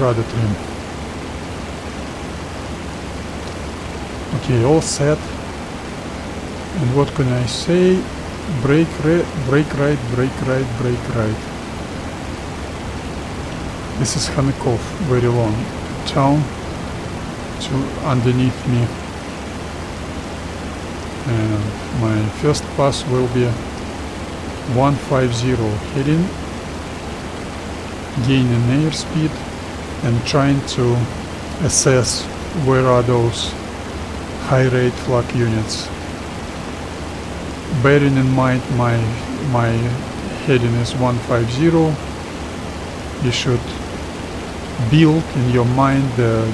rudder trim. Okay, all set. And what can I say? Brake right, brake right, brake right. This is Khanakov, very long town to underneath me. And my first pass will be 150 heading, gaining airspeed and trying to assess where are those high rate flak units. Bearing in mind my heading is 150, you should build in your mind the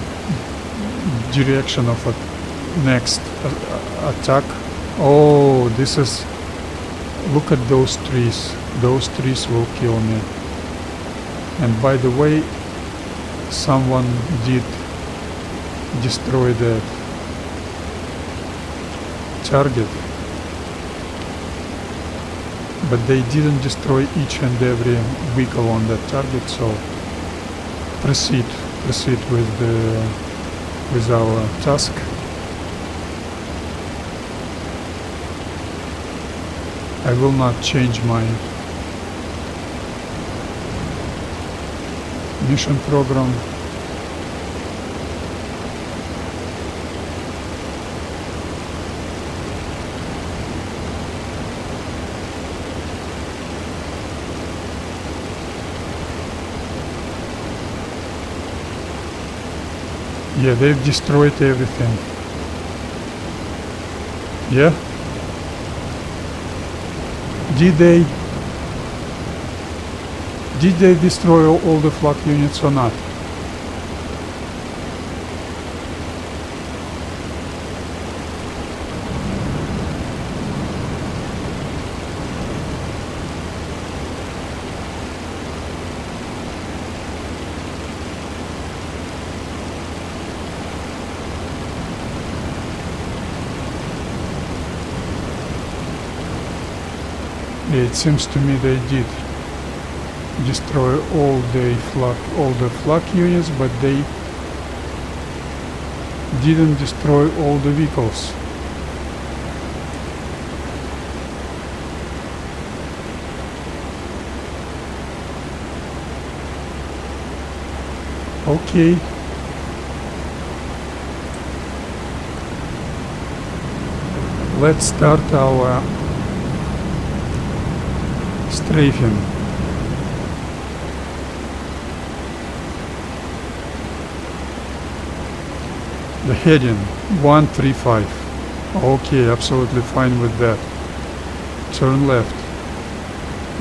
direction of a next attack. Oh, this is, look at those trees. Those trees will kill me. And by the way, someone did destroy that target, but they didn't destroy each and every vehicle on that target. So proceed with our task. I will not change my mission program. Yeah, they've destroyed everything. Yeah? Did they destroy all the flak units or not? Yeah, it seems to me they did destroy all the flak units, but they didn't destroy all the vehicles. Okay. Let's start our strafing. The heading 135. Okay, absolutely fine with that. Turn left.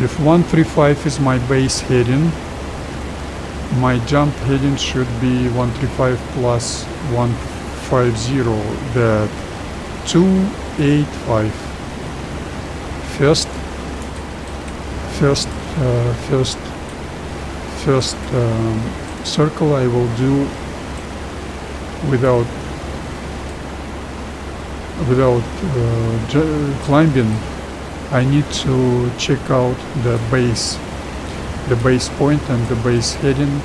If 135 is my base heading, my jump heading should be 135 plus 150, that 285. First circle I will do without climbing. I need to check out the base point and the base heading.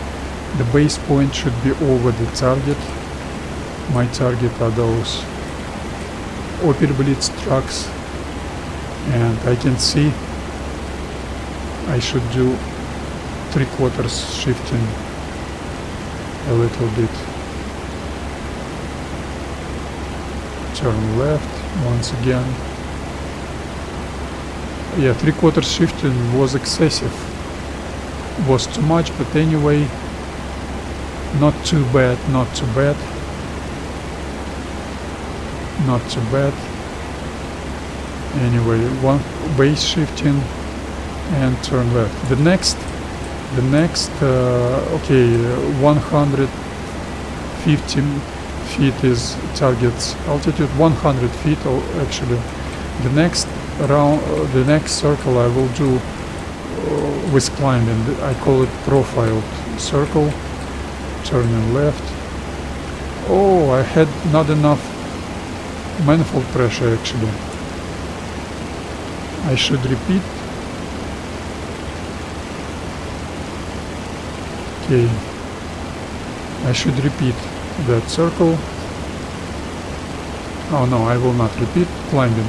The base point should be over the target. My target are those Opel Blitz trucks, and I can see I should do 3/4 shifting a little bit. Turn left once again. Yeah, 3/4 shifting was excessive, was too much, but anyway, not too bad. Anyway, one base shifting and turn left. The next okay, 150 feet is target's altitude, 100 feet actually. The next round, the next circle I will do with climbing. I call it profiled circle. Turning left. Oh, I had not enough manifold pressure actually. I should repeat. Okay, I should repeat that circle. Oh no, I will not repeat climbing.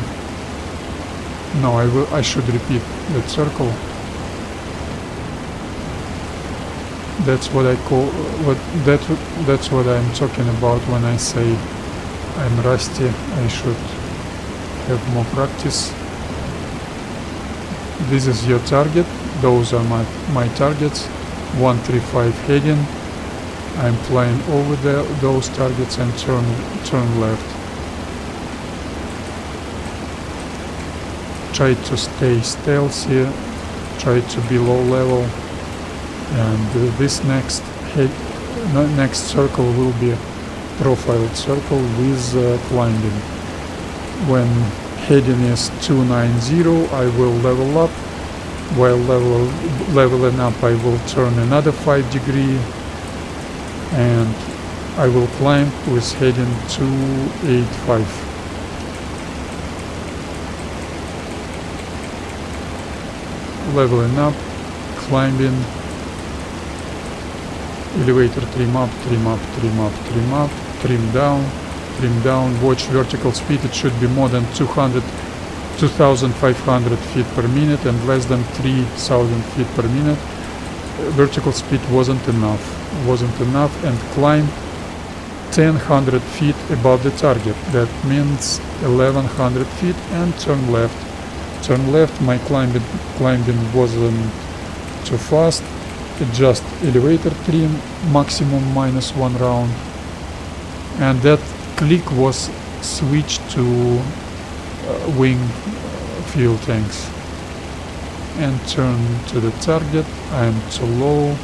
No, I should repeat that circle. That's what I call that's what I'm talking about when I say I'm rusty. I should have more practice. This is your target. Those are my targets. 135 heading. I'm flying over those targets and turn left. Try to stay stealthy. Try to be low level. And this next circle will be a profiled circle with climbing. When heading is 290, I will level up. While leveling up, I will turn another 5 degrees and I will climb with heading 285. Leveling up, climbing, elevator trim up, trim down, watch vertical speed. It should be more than 2,500 feet per minute and less than 3,000 feet per minute. Vertical speed wasn't enough, and climb 1,000 feet above the target. That means 1,100 feet and turn left. My climbing wasn't too fast. Just elevator trim, maximum -1 round. and that click was switched to wing fuel tanks. And turn to the target. I am too low.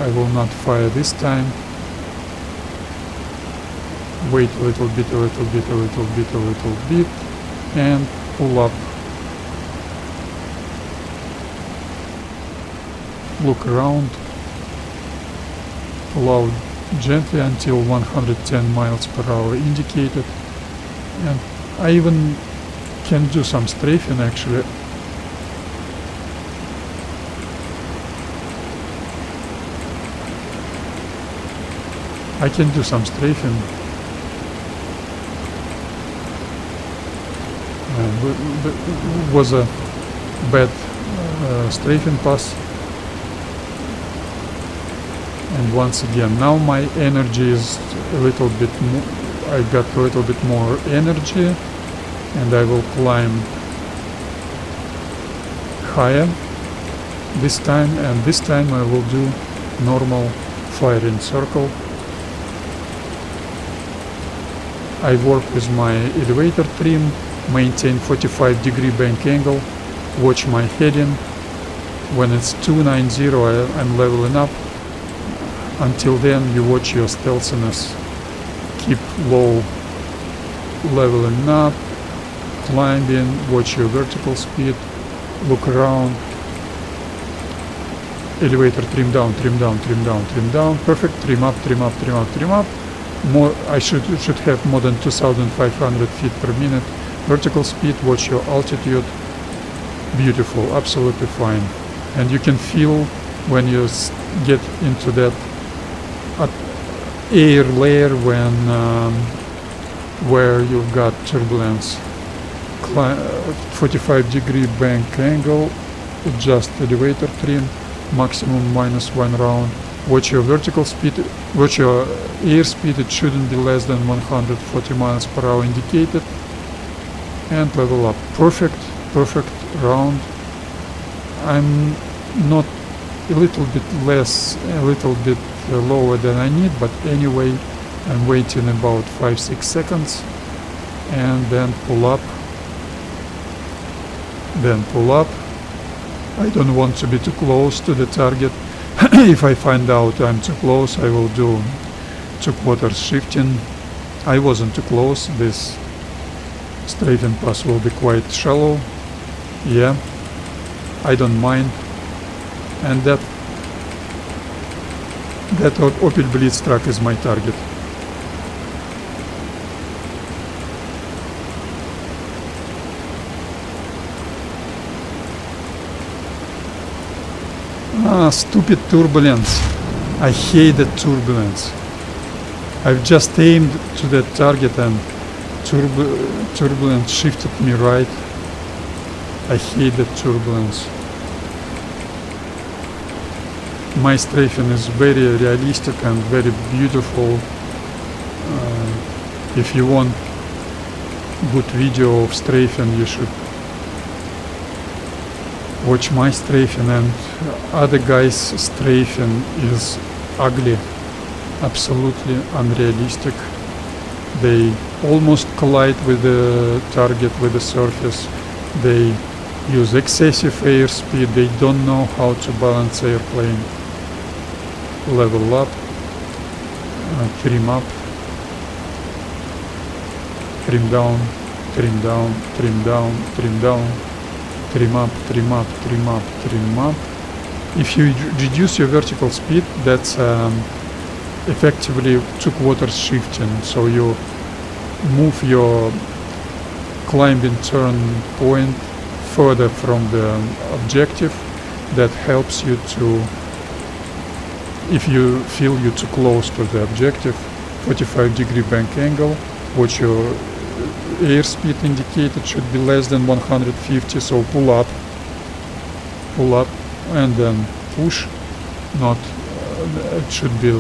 I will not fire this time. Wait a little bit, and pull up. Look around. Pull out gently until 110 miles per hour indicated. And I even can do some strafing actually. I can do some strafing. Was a bad strafing pass. And once again, now my energy is a little bit more. I got a little bit more energy, and I will climb higher this time, and this time I will do normal firing circle. I work with my elevator trim, maintain 45-degree bank angle, watch my heading. When it's 290 I'm leveling up. Until then you watch your stealthiness. Keep low, leveling up, climbing, watch your vertical speed, look around. Elevator trim down, trim down, trim down, trim down. Perfect. Trim up, trim up, trim up, trim up. More, I should have more than 2,500 feet per minute. Vertical speed, watch your altitude. Beautiful, absolutely fine. And you can feel when you get into that air layer when where you've got turbulence. 45-degree bank angle, adjust elevator trim, maximum -1 round. Watch your vertical speed, watch your airspeed, it shouldn't be less than 140 miles per hour indicated. And level up. Perfect round. I'm not a little bit lower than I need, but anyway, I'm waiting about 5-6 seconds and then pull up. I don't want to be too close to the target. If I find out I'm too close, I will do 2/4 shifting. I wasn't too close. This strafing pass will be quite shallow. Yeah, I don't mind. And that Opel Blitz truck is my target. Stupid turbulence. I hate the turbulence. I've just aimed to that target and turbulence shifted me right. I hate the turbulence. My strafing is very realistic and very beautiful. If you want good video of strafing, you should watch my strafing, and other guys' strafing is ugly, absolutely unrealistic. They almost collide with the target, with the surface. They use excessive airspeed. They don't know how to balance airplane. Level up, trim up, trim down, trim down, trim down, trim down, trim up, trim up, trim up, trim up. If you reduce your vertical speed, that's effectively 2/4 shifting. So you move your climbing turn point further from the objective. That helps you to, if you feel you're too close to the objective, 45-degree bank angle, watch your airspeed indicated should be less than 150, so pull up, and then push. Not it should be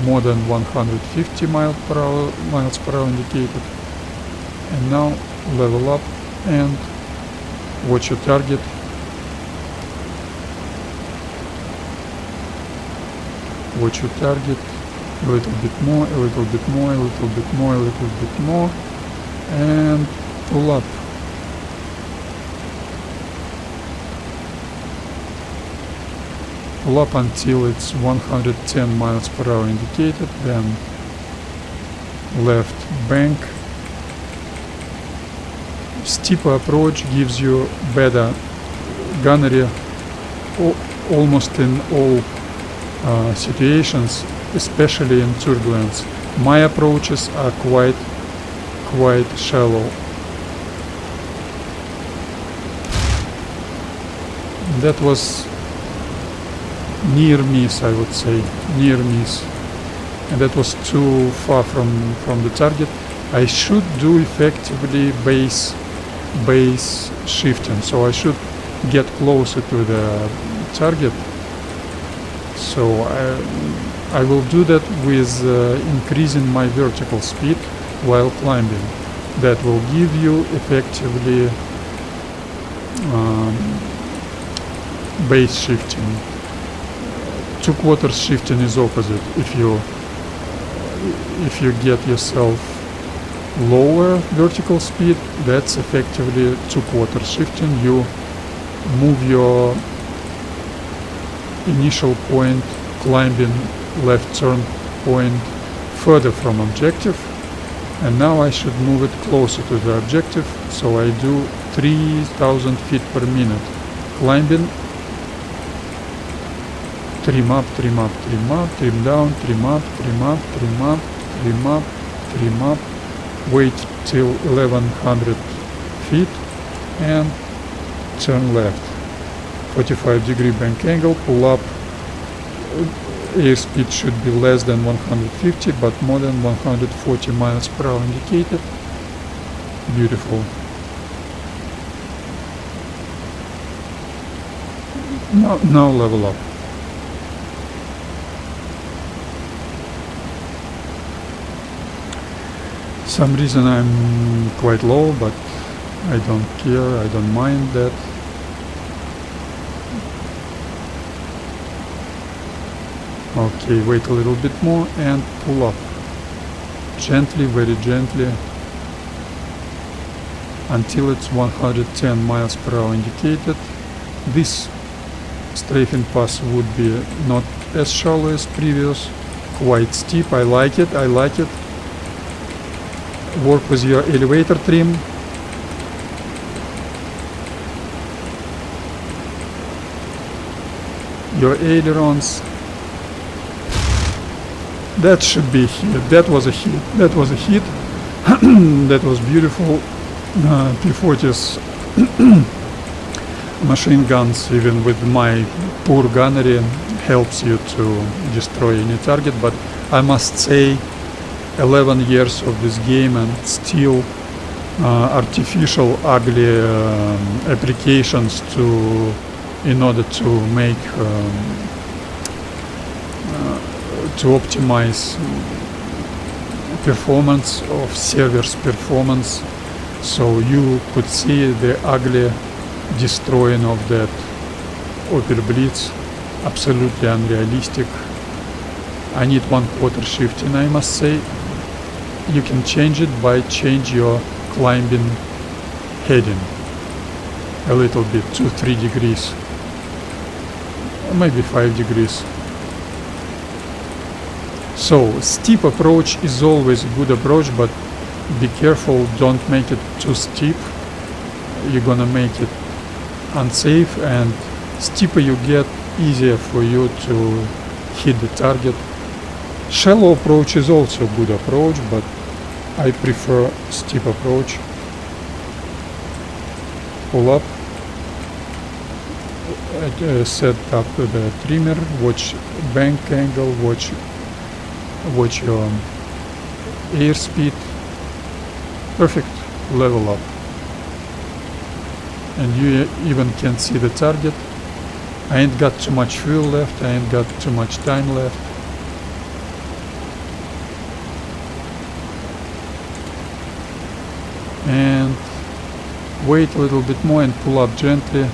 more than 150 miles per hour indicated. And now level up and watch your target. Watch your target. A little bit more, a little bit more, a little bit more, a little bit more, and pull up. Pull up until it's 110 miles per hour indicated, then left bank. Steeper approach gives you better gunnery almost in all situations, especially in turbulence. My approaches are quite shallow. That was near miss, I would say, near miss, and that was too far from the target. I should do effectively base shifting, so I should get closer to the target. So I will do that with increasing my vertical speed while climbing. That will give you effectively base shifting. 2/4 shifting is opposite. If you get yourself lower vertical speed, that's effectively 2/4 shifting. You move your initial point, climbing left turn point, further from objective, and now I should move it closer to the objective. So I do 3000 feet per minute climbing. Trim up, trim up, trim up, trim down, trim up, trim up, trim up, trim up, trim up. Wait till 1100 feet and turn left. 45-degree bank angle, pull up. Airspeed should be less than 150, but more than 140 miles per hour indicated. Beautiful. Now level up. Some reason I'm quite low, but I don't care, I don't mind that. Okay, wait a little bit more and pull up. Gently, very gently, until it's 110 miles per hour indicated. This strafing pass would be not as shallow as previous, quite steep. I like it, I like it. Work with your elevator trim. Your ailerons. That should be a hit. That was a hit. That was a hit. That was beautiful. P-40's machine guns, even with my poor gunnery, helps you to destroy any target. But I must say, 11 years of this game and still artificial ugly applications in order to make to optimize performance of server's performance. So you could see the ugly destroying of that Opel Blitz. Absolutely unrealistic. I need 1/4 shifting, I must say. You can change it by change your climbing heading a little bit, 2-3 degrees, maybe 5 degrees. So steep approach is always a good approach, but be careful, don't make it too steep. You're gonna make it unsafe, and steeper you get, easier for you to hit the target. Shallow approach is also a good approach, but I prefer steep approach. Pull up, set up the trimmer, watch bank angle, watch your airspeed. Perfect, level up. And you even can see the target. I ain't got too much fuel left, I ain't got too much time left. And wait a little bit more and pull up gently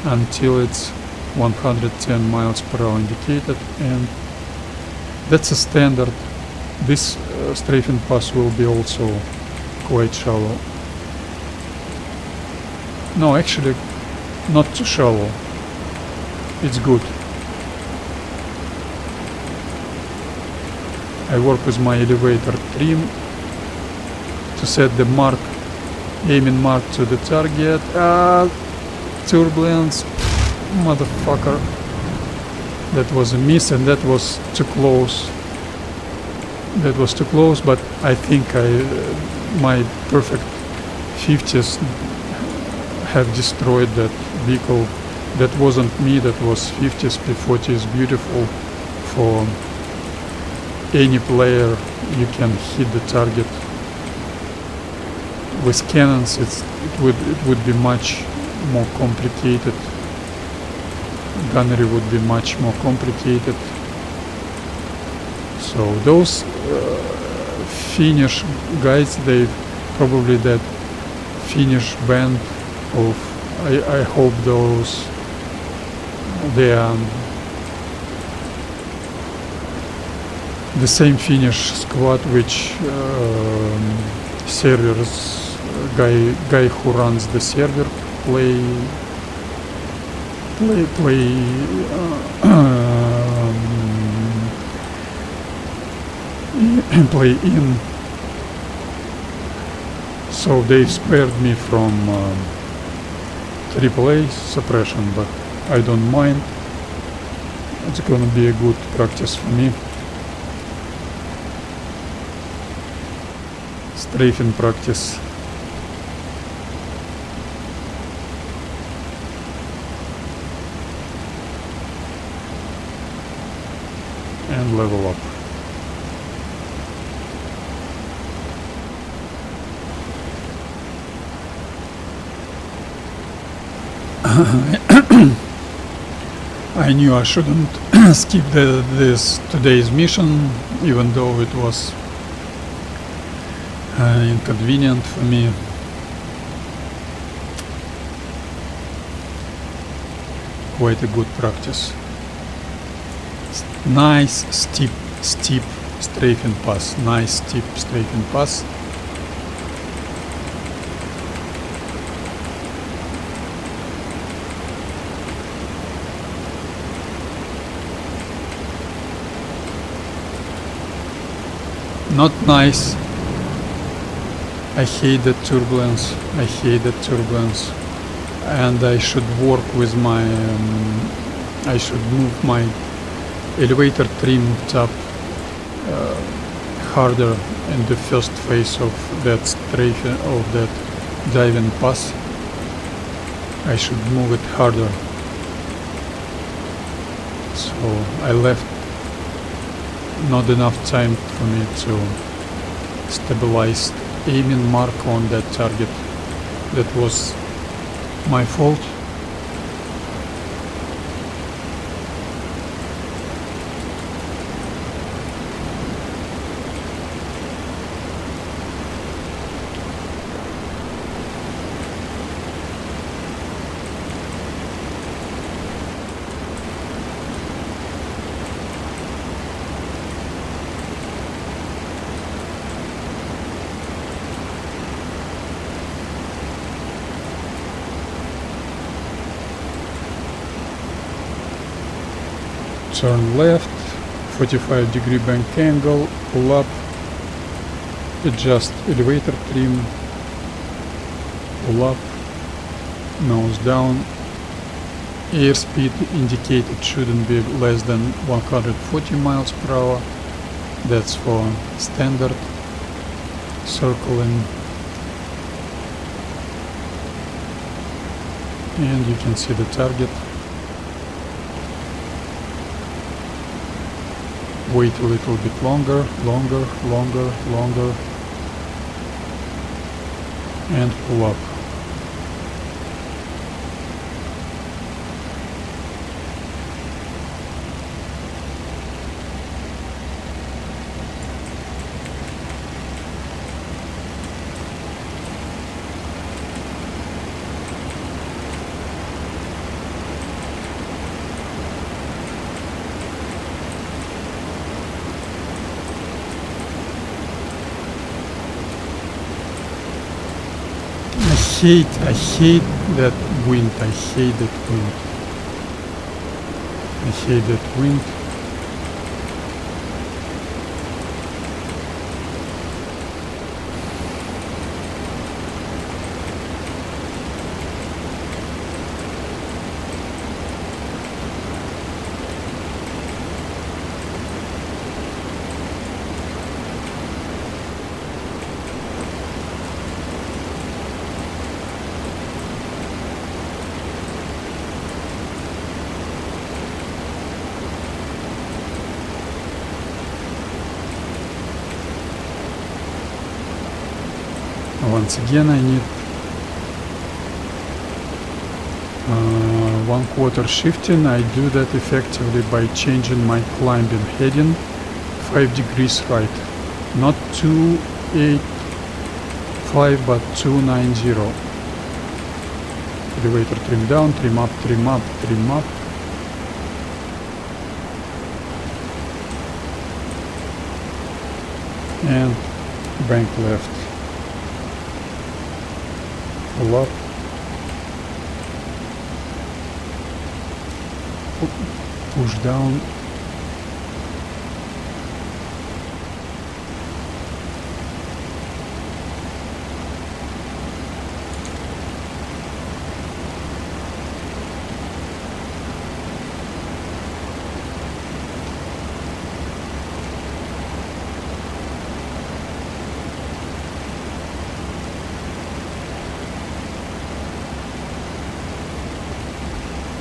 until it's 110 miles per hour indicated, and that's a standard. This strafing pass will be also quite shallow. No, actually not too shallow. It's good. I work with my elevator trim to set the mark, aiming mark to the target. Turbulence, motherfucker. That was a miss, and that was too close. That was too close, but I think my perfect 50s have destroyed that vehicle. That wasn't me, that was 50s. P-40 is beautiful for any player. You can hit the target. With cannons it would be much more complicated. Gunnery would be much more complicated. So those Finnish guys, they probably that Finnish band of, I hope those, they are the same Finnish squad which servers guy who runs the server play in. So they spared me from AAA suppression, but I don't mind. It's gonna be a good practice for me. Strafing practice. And level up. I knew I shouldn't skip this today's mission, even though it was inconvenient for me. Quite a good practice. Nice steep strafing pass. Nice steep strafing pass. Not nice. I hate the turbulence. I hate the turbulence. And I should work with my I should move my elevator trim up harder in the first phase of that strafing, of that diving pass. I should move it harder. So I left not enough time for me to stabilize aiming mark on that target. That was my fault. Turn left, 45-degree bank angle, pull up, adjust elevator trim, pull up, nose down. Airspeed indicated shouldn't be less than 140 miles per hour. That's for standard circling. And you can see the target. Wait a little bit longer, and pull up. hate that wind. I hate that wind. I hate that wind. Once again I need 1/4 shifting. I do that effectively by changing my climbing heading 5 degrees right. Not 285 but 290. Elevator trim down, trim up, trim up, trim up. And bank left. Pull up. Push down.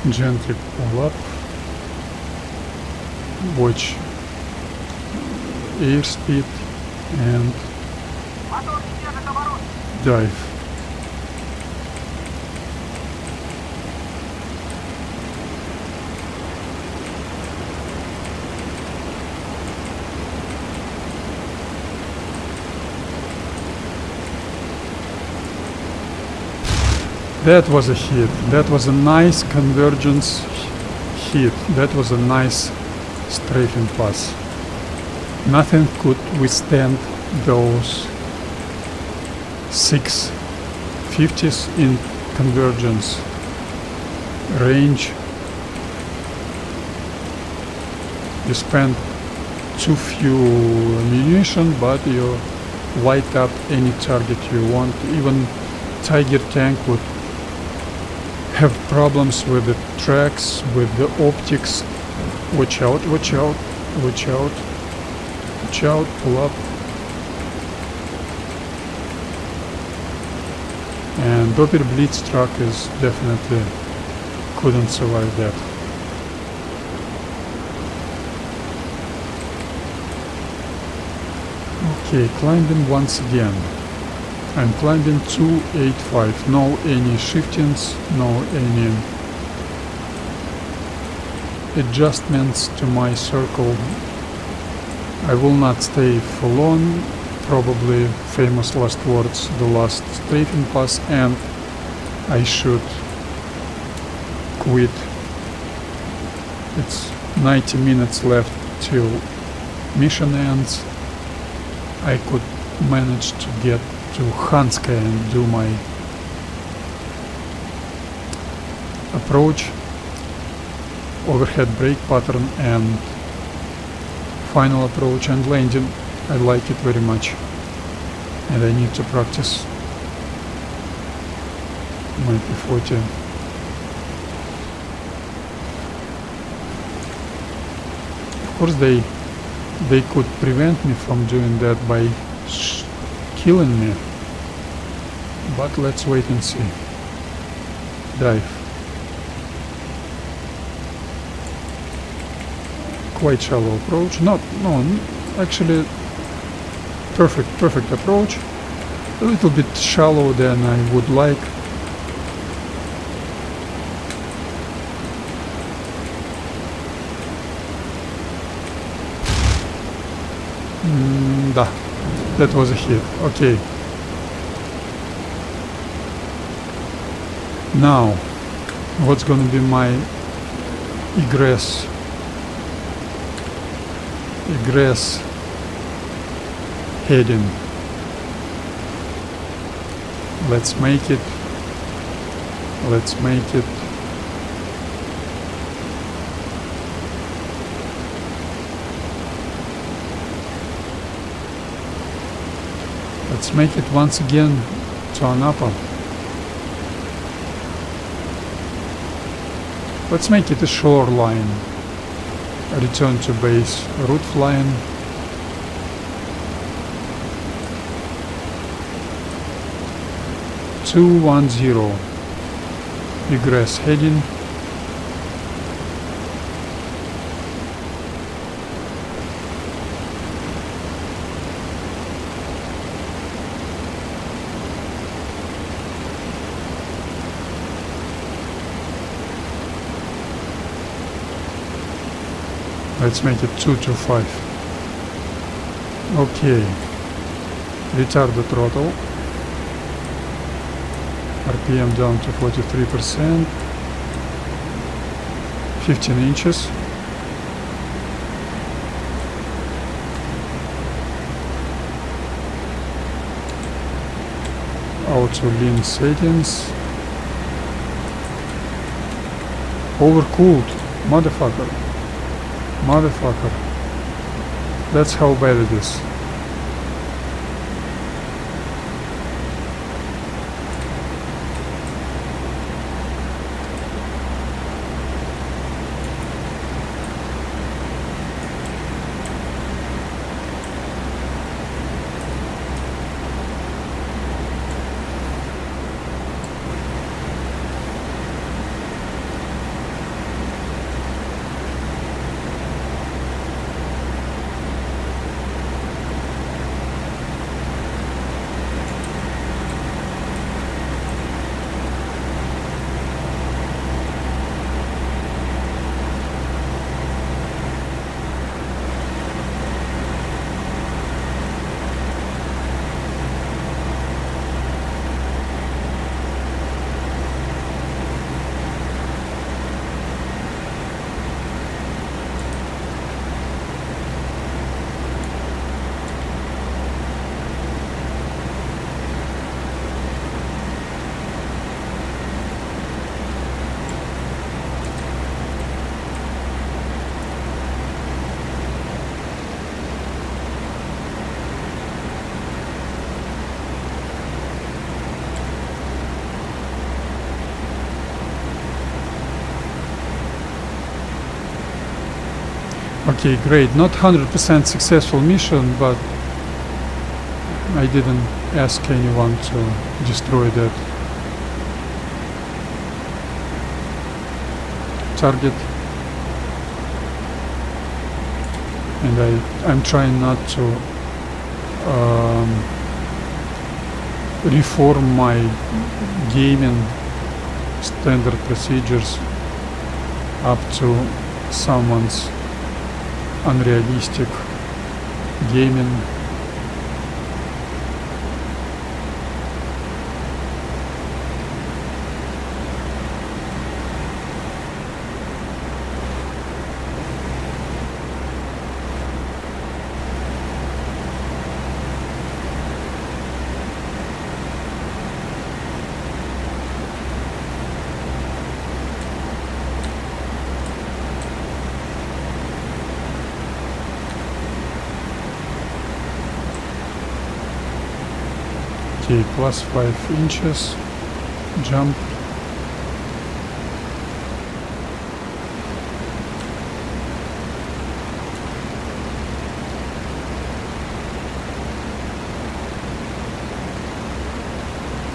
Gently pull up, watch airspeed and dive. That was a hit. That was a nice convergence hit. That was a nice strafing pass. Nothing could withstand those 650s in convergence range. You spend too few ammunition, but you light up any target you want. Even Tiger tank would have problems with the tracks, with the optics. Watch out, watch out, watch out, watch out, pull up. And Doppler Blitz truck is definitely couldn't survive that. Okay, climbing once again. I'm climbing 285, no any shiftings, no any adjustments to my circle. I will not stay for long, probably famous last words, the last strafing pass, and I should quit. It's 90 minutes left till mission ends. I could manage to get to Hanska and do my approach, overhead brake pattern and final approach and landing. I like it very much and I need to practice my P-40. Of course they could prevent me from doing that by killing me, but let's wait and see. Dive. Quite shallow approach. No, actually perfect approach. A little bit shallower than I would like. Да. That was a hit. Okay. Now, what's gonna be my egress heading? Let's make it Let's make it once again to Anapa. Let's make it a shoreline. Return to base. Route flying. (210). Egress heading. Let's make it 225. Okay. Retard the throttle. RPM down to 43%. 15 inches. Auto lean settings. Overcooled. Motherfucker. That's how bad it is. Okay, great. Not 100% successful mission, but I didn't ask anyone to destroy that target. And I'm trying not to reform my gaming standard procedures up to someone's unrealistic gaming. Okay, plus 5 inches jump.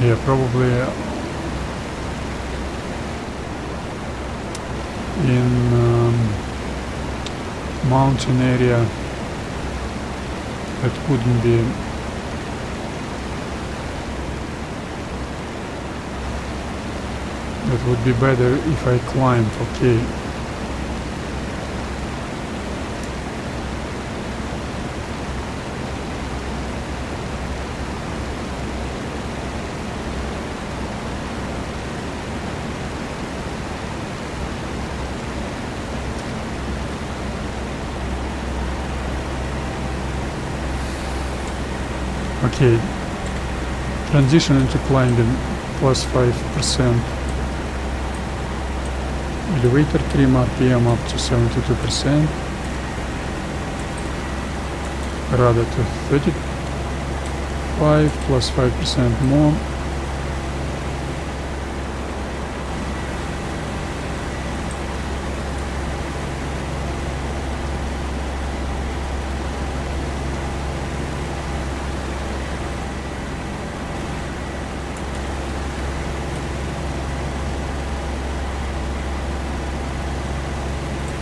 Yeah, probably in mountain area that wouldn't be that would be better if I climbed. Okay. Okay, transition into climbing plus 5%. Elevator trim RPM up to 72%. Rudder to 35 plus 5% more.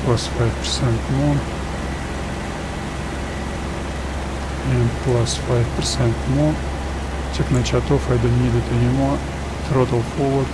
Plus 5% more. And plus 5% more. Check my shut off, I don't need it anymore. Throttle forward.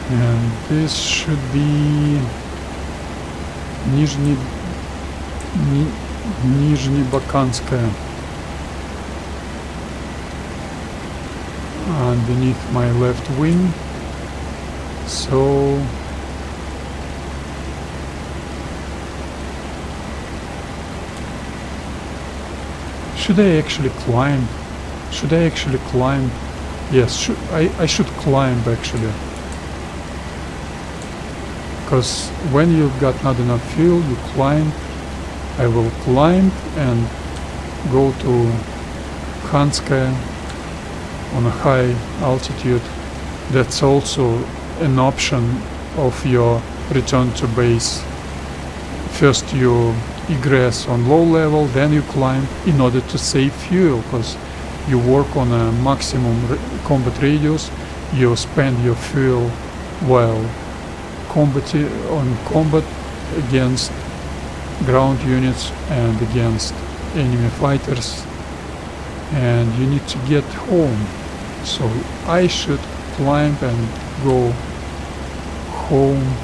And this should be Нижнебаканская. Underneath my left wing. So should I actually climb? Yes, I should climb actually. Because when you've got not enough fuel, you climb. I will climb and go to Khanskaya on a high altitude. That's also an option of your return to base. First you egress on low level, then you climb in order to save fuel, because you work on a maximum combat radius. You spend your fuel while combat against ground units and against enemy fighters, and you need to get home. So I should climb and go home,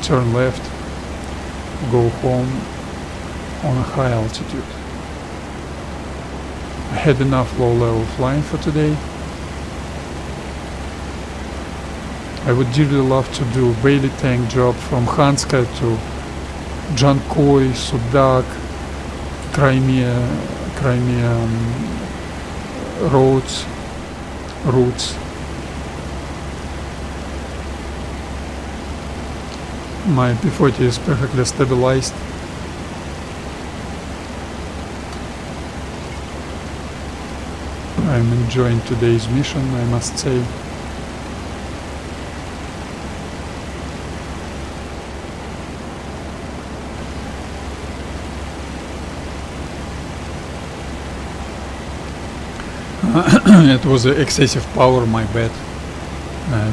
turn left, go home on a high altitude. I had enough low level flying for today. I would dearly love to do Bailey tank job from Khanskaya to Jankoy, Sudak, Crimea routes. My P-40 is perfectly stabilized. I'm enjoying today's mission, I must say. It was excessive power, my bad.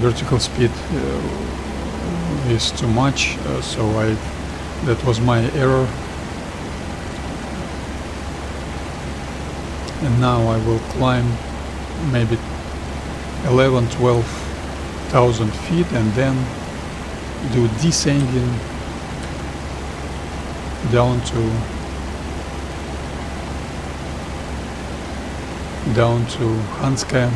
Vertical speed is too much, so that was my error. And now I will climb maybe 11,000-12,000 feet and then do descending down to Khanskaya.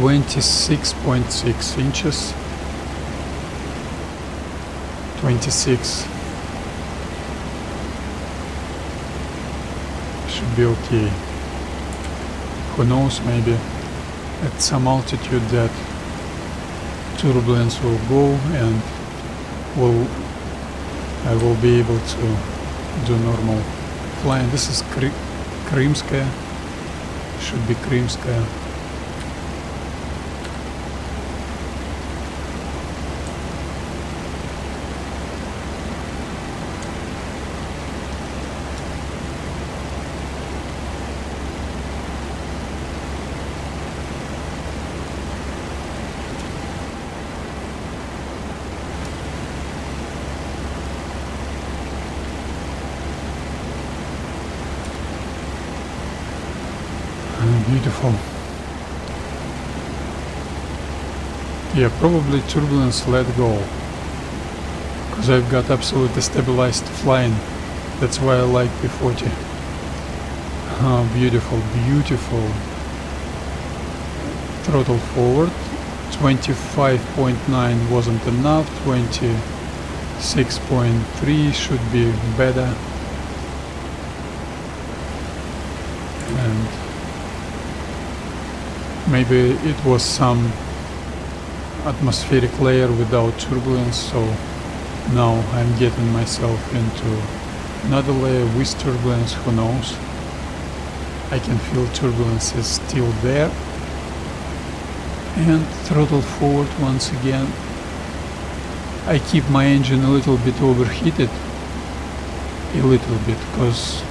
.6 inches. 26 should be okay. Who knows, maybe at some altitude that turbulence will go and I will be able to do normal flying. This is Krymskaya, should be Krymskaya. Beautiful. Yeah, probably turbulence let go. Because I've got absolutely stabilized flying. That's why I like P-40. Oh, beautiful, beautiful. Throttle forward. 25.9 wasn't enough. 26.3 should be better. And maybe it was some atmospheric layer without turbulence, so now I'm getting myself into another layer with turbulence, who knows. I can feel turbulence is still there. And throttle forward once again. I keep my engine a little bit overheated, a little bit, because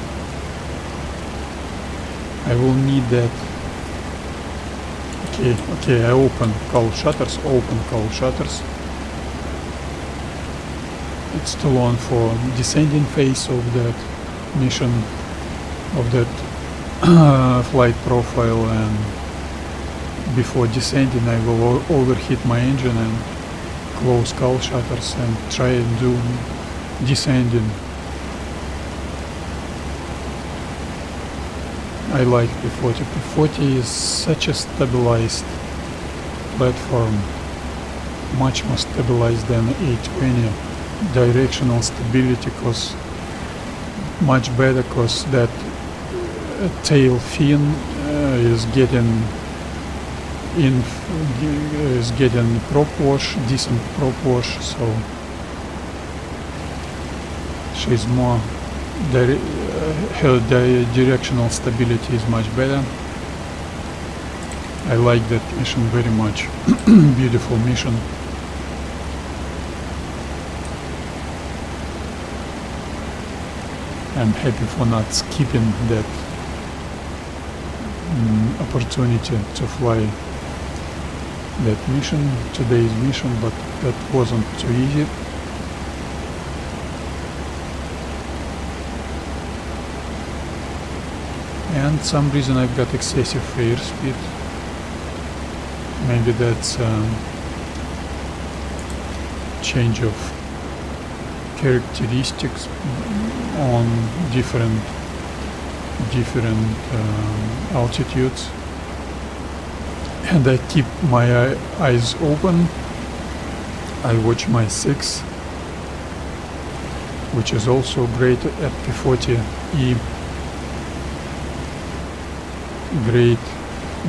I will need that. Okay, I open cowl shutters, It's too long for descending phase of that mission, of that flight profile, and before descending I will overheat my engine and close cowl shutters and try and do descending. I like P-40. P-40 is such a stabilized platform, much more stabilized than A20. Directional stability cause much better, cause that tail fin is getting prop wash, decent prop wash, so she's more her directional stability is much better. I like that mission very much. Beautiful mission. I'm happy for not skipping that opportunity to fly that mission, today's mission, but that wasn't too easy. And some reason I've got excessive airspeed. Maybe that's change of characteristics on different altitudes. And I keep my eyes open. I watch my 6, which is also great at P-40E. Great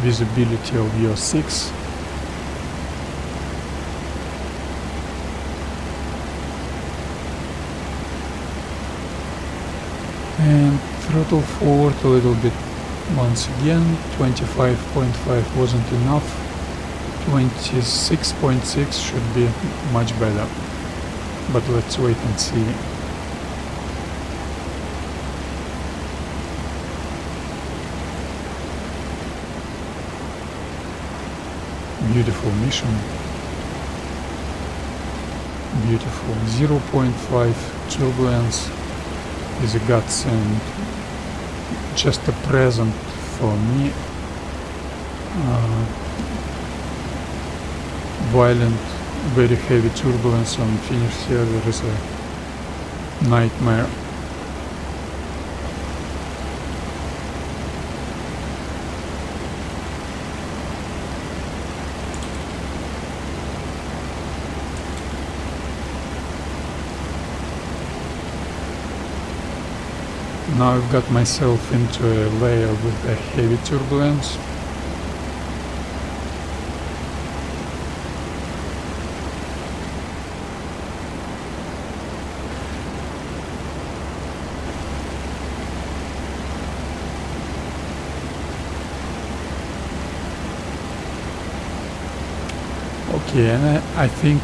visibility of your 6. And throttle forward a little bit once again. 25.5 wasn't enough. 26.6 should be much better. But let's wait and see. Beautiful mission. Beautiful. 0.5 turbulence is a godsend. Just a present for me. Violent, very heavy turbulence on Finnish server is a nightmare. Now I've got myself into a layer with a heavy turbulence. Okay, and I think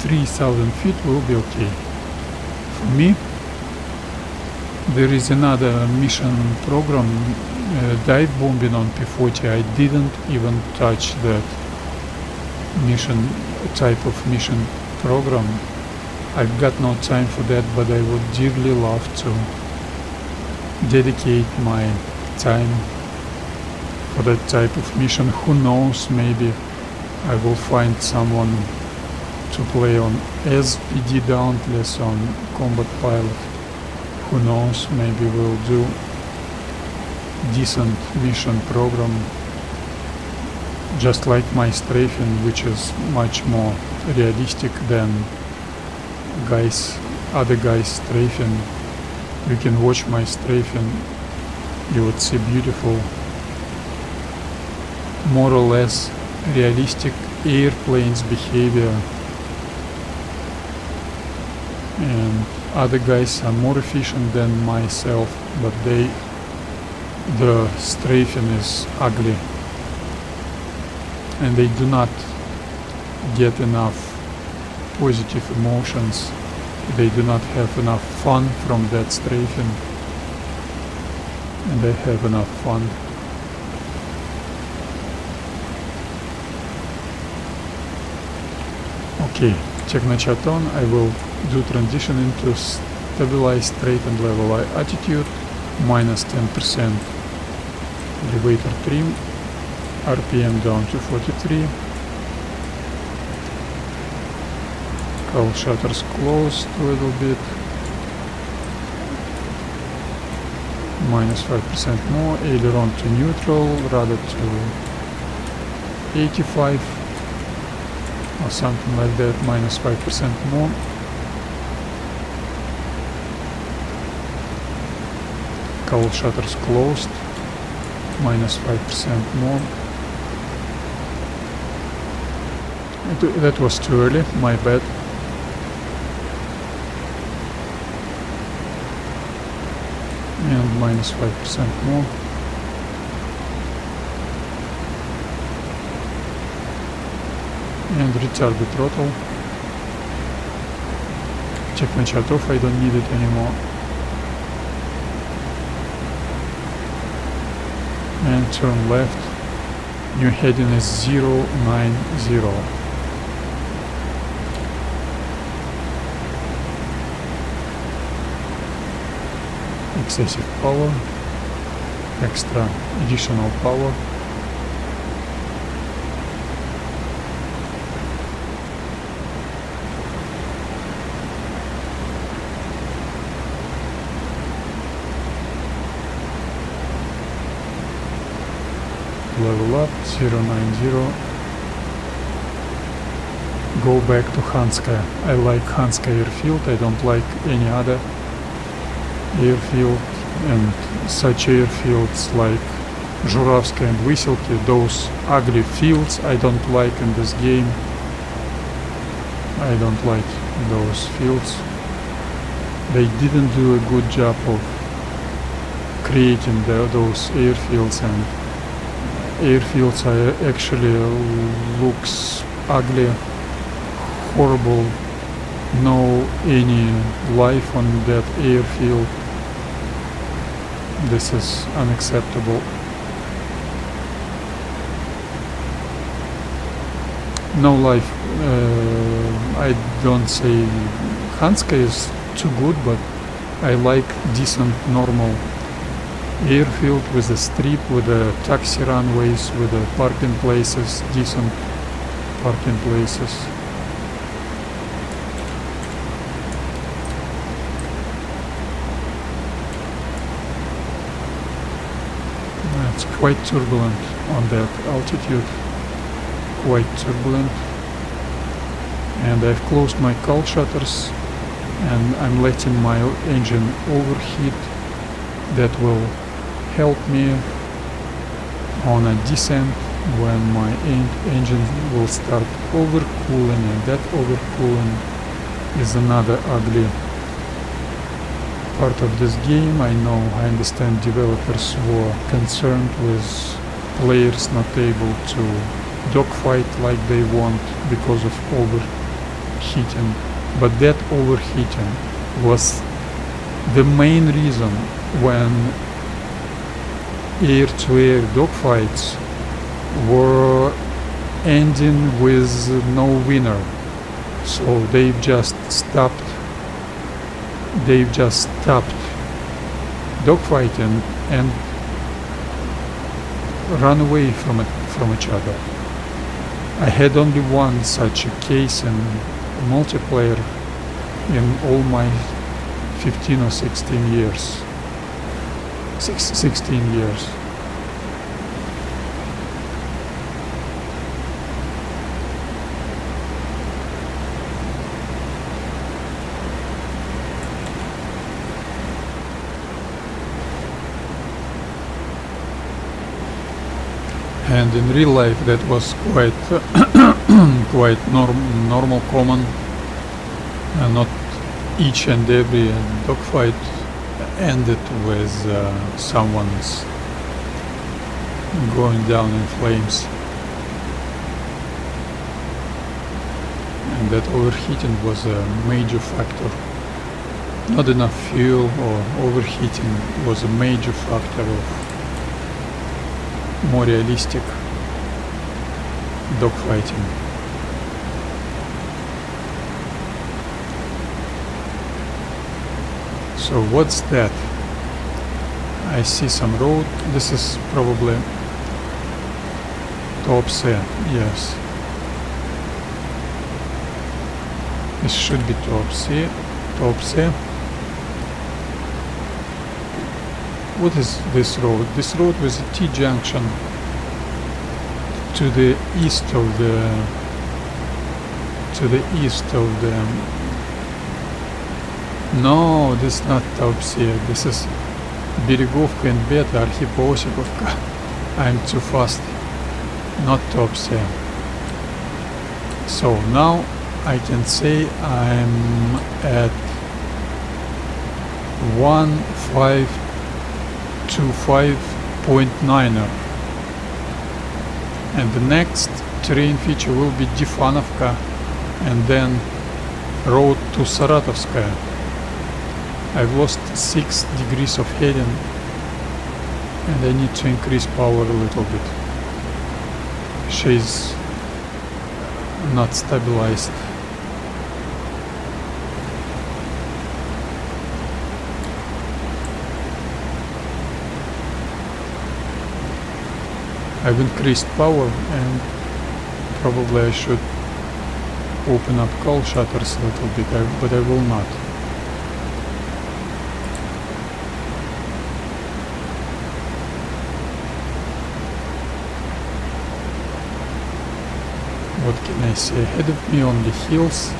3,000 feet will be okay for me. There is another mission program, dive bombing on P-40. I didn't even touch that mission, type of mission program. I've got no time for that, but I would dearly love to dedicate my time for that type of mission. Who knows, maybe I will find someone to play on as PD Dauntless on Combat Pilot. Who knows, maybe we'll do decent mission program, just like my Strafing, which is much more realistic than other guys' Strafing. You can watch my Strafing, you would see beautiful, more or less realistic airplanes behavior, and other guys are more efficient than myself, but the Strafing is ugly and they do not get enough positive emotions. They do not have enough fun from that Strafing, and they have enough fun. Okay, check my chat on. I will do transition into stabilized straight and level attitude, minus 10%. Elevator trim, RPM down to 43. All shutters closed a little bit. Minus 5% more. Aileron to neutral, rudder to 85 or something like that. Minus 5% more. All shutters closed. Minus 5% more. That was too early, my bad. And minus 5% more. And retard the throttle. Check my chat off, I don't need it anymore. And turn left. New heading is 090. Excessive power, extra additional power. Level up, 090. Go back to Hanska. I like Hanska airfield, I don't like any other airfield, and such airfields like Журавская and Выселки, those ugly fields I don't like in this game. I don't like those fields. They didn't do a good job of creating those airfields, and airfields are actually looks ugly, horrible, no any life on that airfield. This is unacceptable. No life. I don't say Hanska is too good, but I like decent normal airfield with a strip, with a taxi runways, with the parking places, decent parking places. It's quite turbulent on that altitude, quite turbulent, and I've closed my cowl shutters and I'm letting my engine overheat. That will help me on a descent when my engine will start overcooling, and that overcooling is another ugly part of this game. I know, I understand developers were concerned with players not able to dogfight like they want because of overheating, but that overheating was the main reason when air-to-air dogfights were ending with no winner. So they've just stopped dogfighting, and run away from each other. I had only one such a case in multiplayer in all my 15 or 16 years. 16 years. And in real life that was quite quite normal, common, and not each and every dogfight ended with someone's going down in flames. And that overheating was a major factor. Not enough fuel or overheating was a major factor of more realistic dogfighting. So what's that? I see some road. This is probably Tuapse, yes. This should be Tuapse. What is this road? This road was a T-junction to the east of the No, this is not Tuapse. This is Beregovka and Beta, Arhipa Osipovka. I'm too fast. Not Tuapse. So now I can say I'm at 1525.9er. And the next terrain feature will be Difanovka and then road to Saratovskaya. I've lost 6 degrees of heading and I need to increase power a little bit. She's not stabilized. I've increased power and probably I should open up coal shutters a little bit, but I will not. What can I see? Ahead of me on the hills.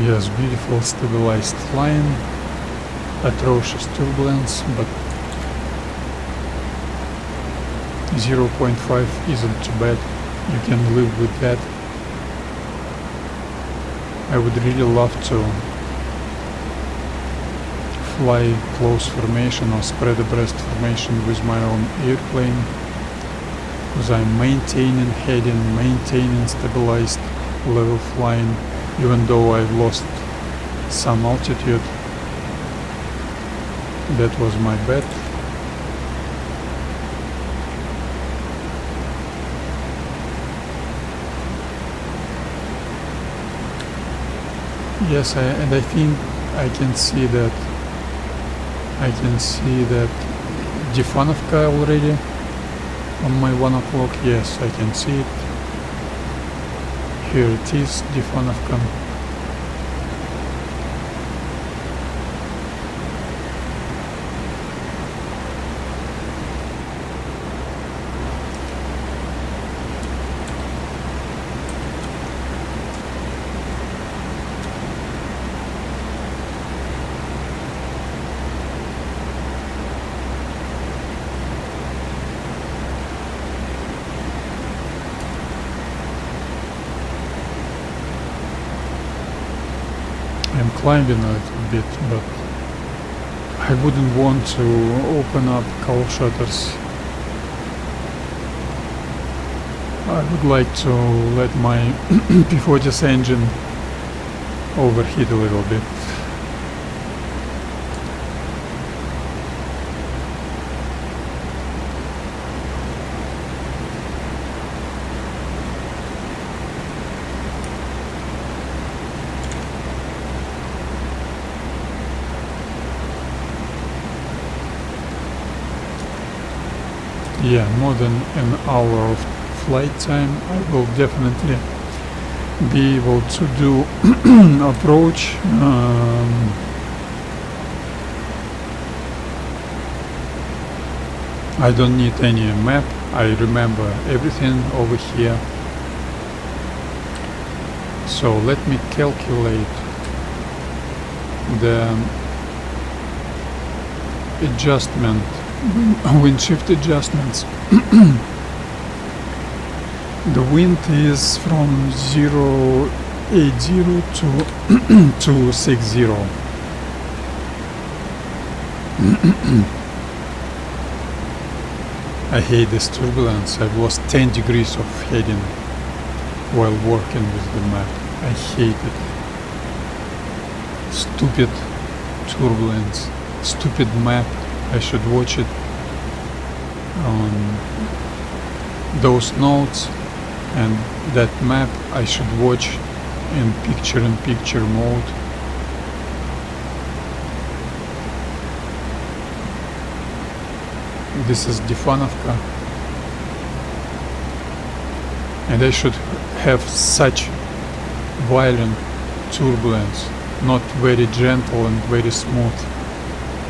Yes, beautiful stabilized line, atrocious turbulence, but 0.5 isn't too bad, you can live with that. I would really love to fly close formation or spread abreast formation with my own airplane, because I'm maintaining heading, maintaining stabilized level flying, even though I've lost some altitude. That was my bet. Yes, and I think I can see that Difanovka already on my 1 o'clock. Yes, I can see it. Here it is, Difanovka. I'm climbing a little bit, but I wouldn't want to open up coal shutters. I would like to let my P-40's engine overheat a little bit. yeah, more than an hour of flight time. I will definitely be able to do approach. I don't need any map. I remember everything over here. So let me calculate the adjustment, wind shift adjustments. The wind is from 080 to 260. I hate this turbulence. I've lost 10 degrees of heading while working with the map. I hate it. Stupid turbulence. Stupid map. I should watch it on those notes, and that map I should watch in picture-in-picture mode. This is Stefanovka, and I should have such violent turbulence, not very gentle and very smooth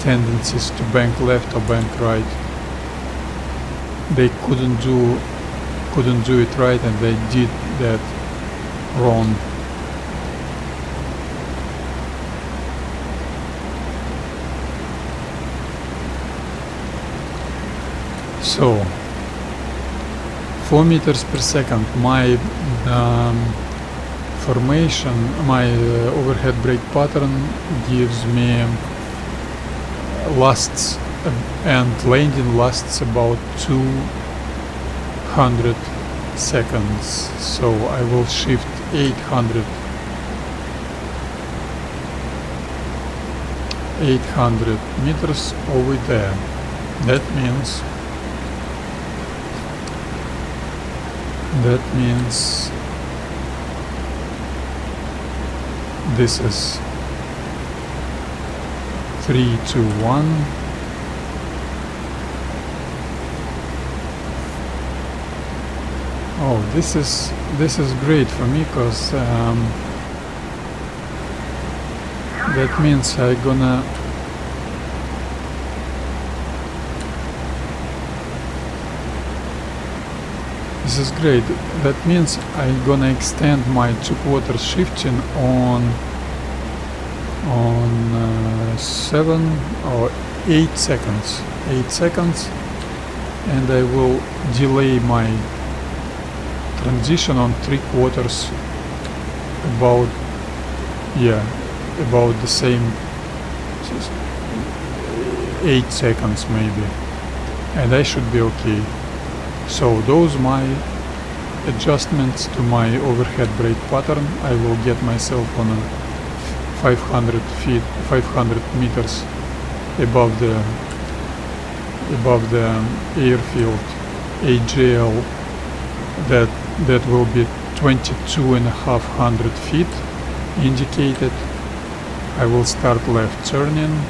tendencies to bank left or bank right. They couldn't do it right, and they did that wrong. So 4 meters per second, my formation, my overhead brake pattern gives me lasts and landing lasts about 200 seconds. So I will shift 800 meters over there. That means this is 3, 2, 1. Oh, this is great for me, because that means I gonna this is great. That means I'm gonna extend my 2/4 shifting on 7 or 8 seconds. 8 seconds, and I will delay my transition on 3/4 about the same 8 seconds maybe, and I should be okay. So those my adjustments to my overhead brake pattern. I will get myself on a 500 meters above the airfield AGL. That will be 22,500 feet indicated. I will start left turning.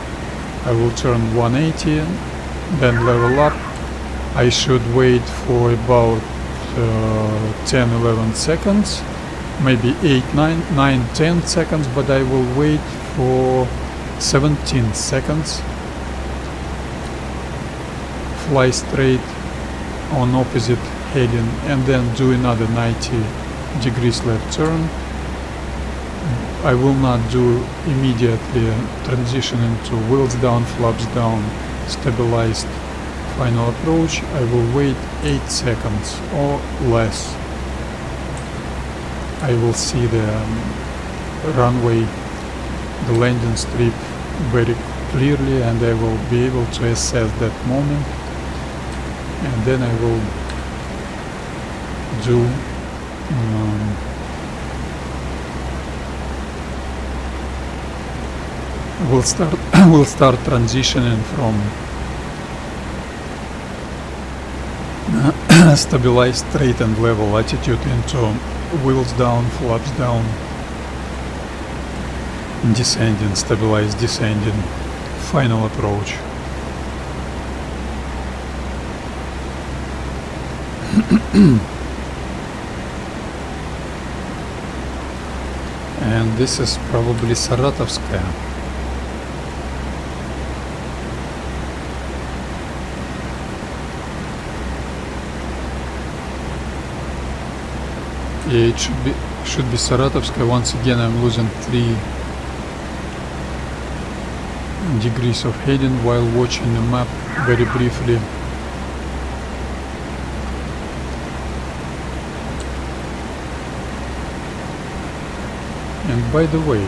I will turn 180, then level up. I should wait for about 10-11 seconds, maybe 8, 9, 10 seconds, but I will wait for 17 seconds. Fly straight on opposite heading, and then do another 90 degrees left turn. I will not do immediately transition into wheels down, flaps down, stabilized final approach. I will wait 8 seconds or less. I will see the runway, the landing strip very clearly, and I will be able to assess that moment, and then I will do we'll start transitioning from stabilized straight and level attitude into wheels down, flaps down, descending, stabilized descending, final approach. And this is probably Saratovskaya. Yeah, it should be Saratovskaya. Once again, I'm losing 3 degrees of heading while watching the map very briefly. And by the way,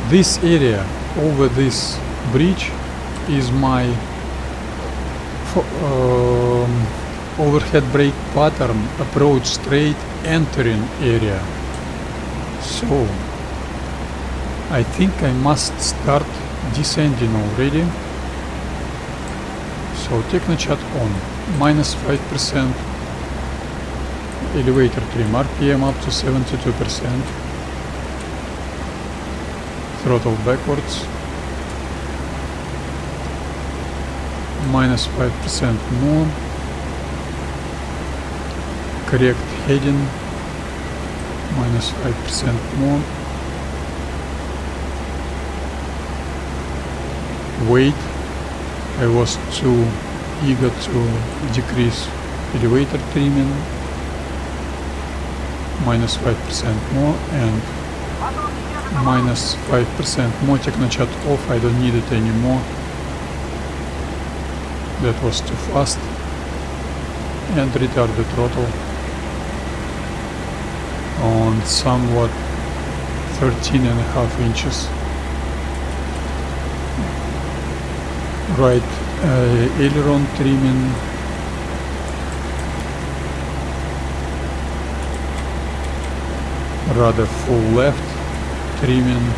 this area over this bridge is my overhead brake pattern approach straight entering area. So I think I must start descending already. So technochat on, -5%, elevator trim, RPM up to 72%, throttle backwards, -5% more, correct heading, -5% more, weight, I was too eager to decrease elevator trimming, -5% more, and -5% more technochat off, I don't need it anymore, that was too fast, and retard the throttle on somewhat 13.5 inches. Right aileron trimming, rather full left trimming,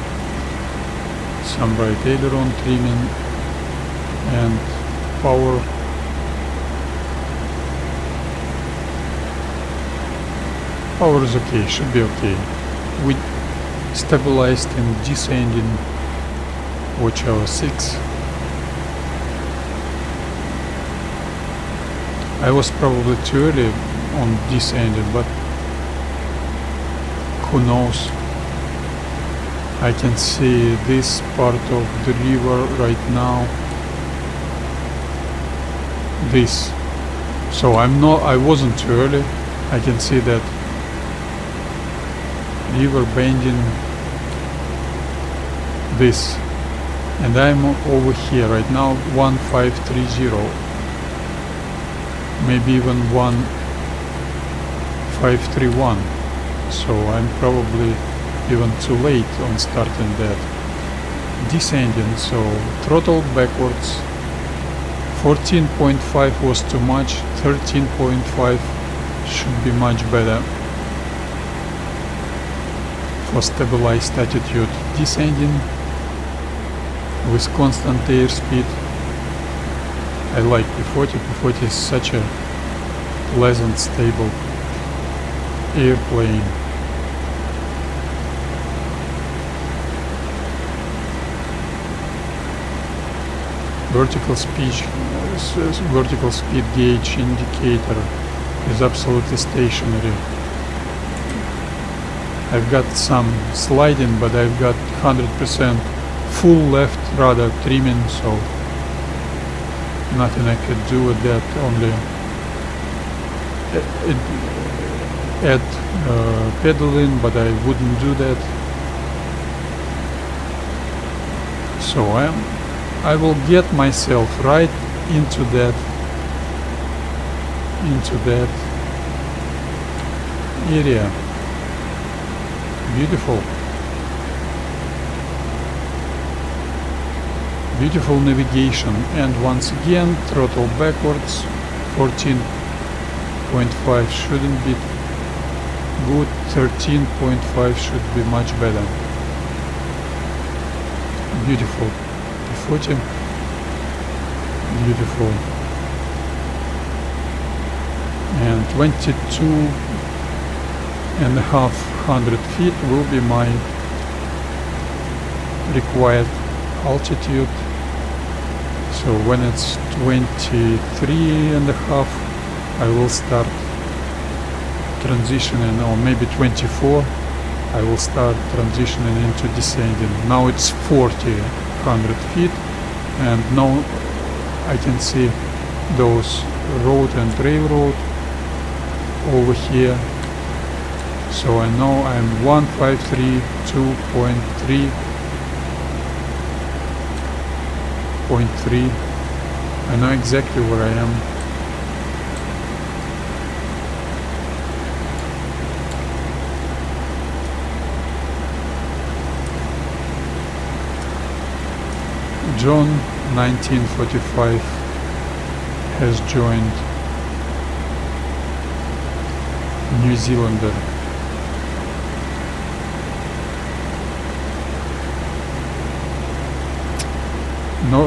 some right aileron trimming, and power is okay, should be okay. We stabilized and descending watch hour 6. I was probably too early on descending, but who knows. I can see this part of the river right now. This. So I wasn't too early. I can see that river bending this. And I'm over here right now, 1530. Maybe even 1531, so I'm probably even too late on starting that descending. So throttle backwards, 14.5 was too much, 13.5 should be much better for stabilized attitude. Descending with constant airspeed. I like P-40. P-40 is such a pleasant, stable airplane. Vertical speed gauge indicator is absolutely stationary. I've got some sliding, but I've got 100% full left rudder trimming, so nothing I could do with that, only add pedaling, but I wouldn't do that. So I will get myself right into that area. Beautiful. Beautiful navigation, and once again throttle backwards, 14.5 shouldn't be good, 13.5 should be much better. Beautiful. P-40. Beautiful. And 22.500 feet will be my required altitude. So when it's 23.5, I will start transitioning, or maybe 24, I will start transitioning into descending. Now it's 100 feet, and now I can see those road and railroad over here. So I know I'm 1532.3. I know exactly where I am. John 1945 has joined New Zealander. No,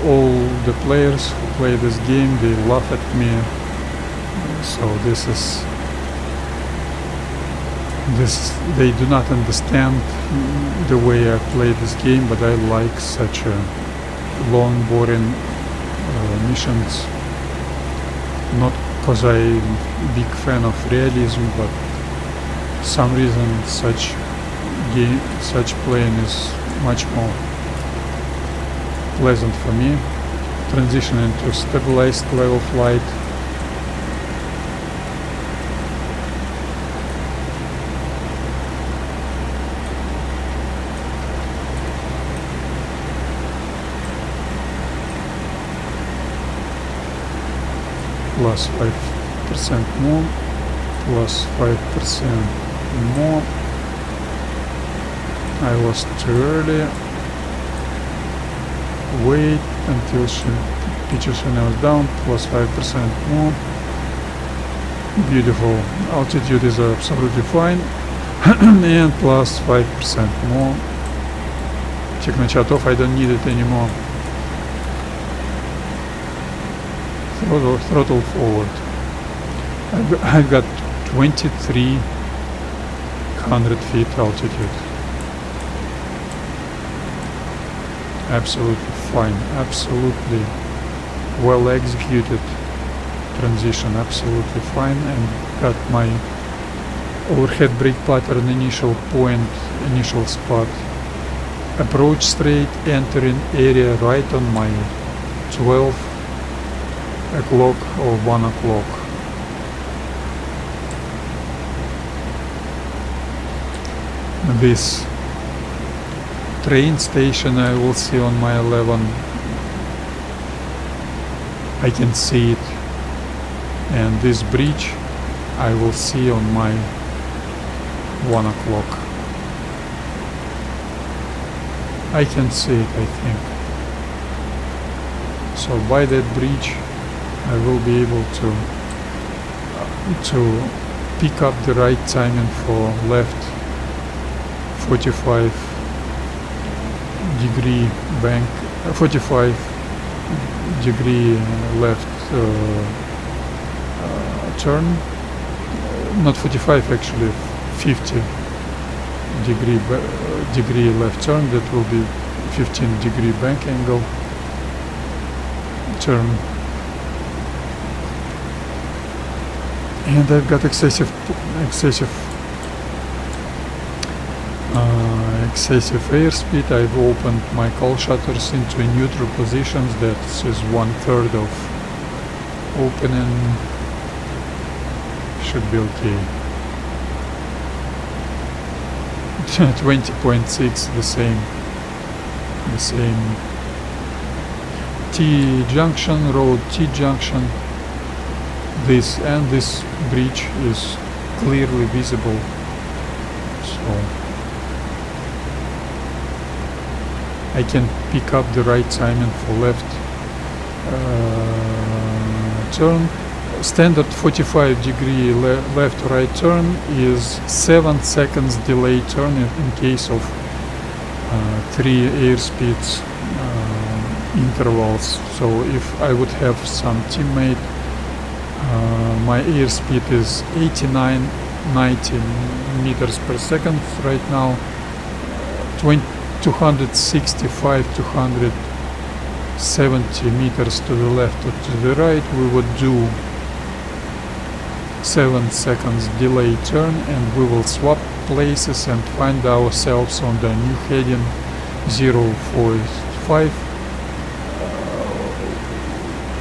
all the players who play this game, they laugh at me. So they do not understand the way I play this game, but I like such a long, boring missions. Not because I'm a big fan of realism, but some reason such playing is much more pleasant for me. Transitioning to stabilized level flight. Plus 5% more, plus 5% more. I was too early. Wait until she pitches her nose down, plus 5% more. Beautiful. Altitude is absolutely fine. And plus 5% more. Check my chat off, I don't need it anymore. Throttle forward. I've got 2300 feet altitude. Absolutely fine, absolutely well executed transition, absolutely fine, and got my overhead brake pattern initial point, initial spot. Approach straight, entering area right on my 12 o'clock or 1 o'clock. This train station I will see on my 11. I can see it. And this bridge I will see on my 1 o'clock. I can see it, I think. So by that bridge I will be able to pick up the right timing for left 45 degree bank, 45 degree left turn, not 45 actually, 50 degree left turn. That will be 15 degree bank angle turn. And I've got excessive airspeed. I've opened my call shutters into neutral positions. That is 1/3 of opening. Should be okay. 20.6, the same T junction, road T junction. This and this bridge is clearly visible, so I can pick up the right timing for left turn. Standard 45 degree left right turn is 7 seconds delay turn in case of 3 airspeeds intervals. So if I would have some teammate, my airspeed is 89-90 meters per second right now. 265, 270 meters to the left or to the right, we would do 7 seconds delay turn, and we will swap places and find ourselves on the new heading 045,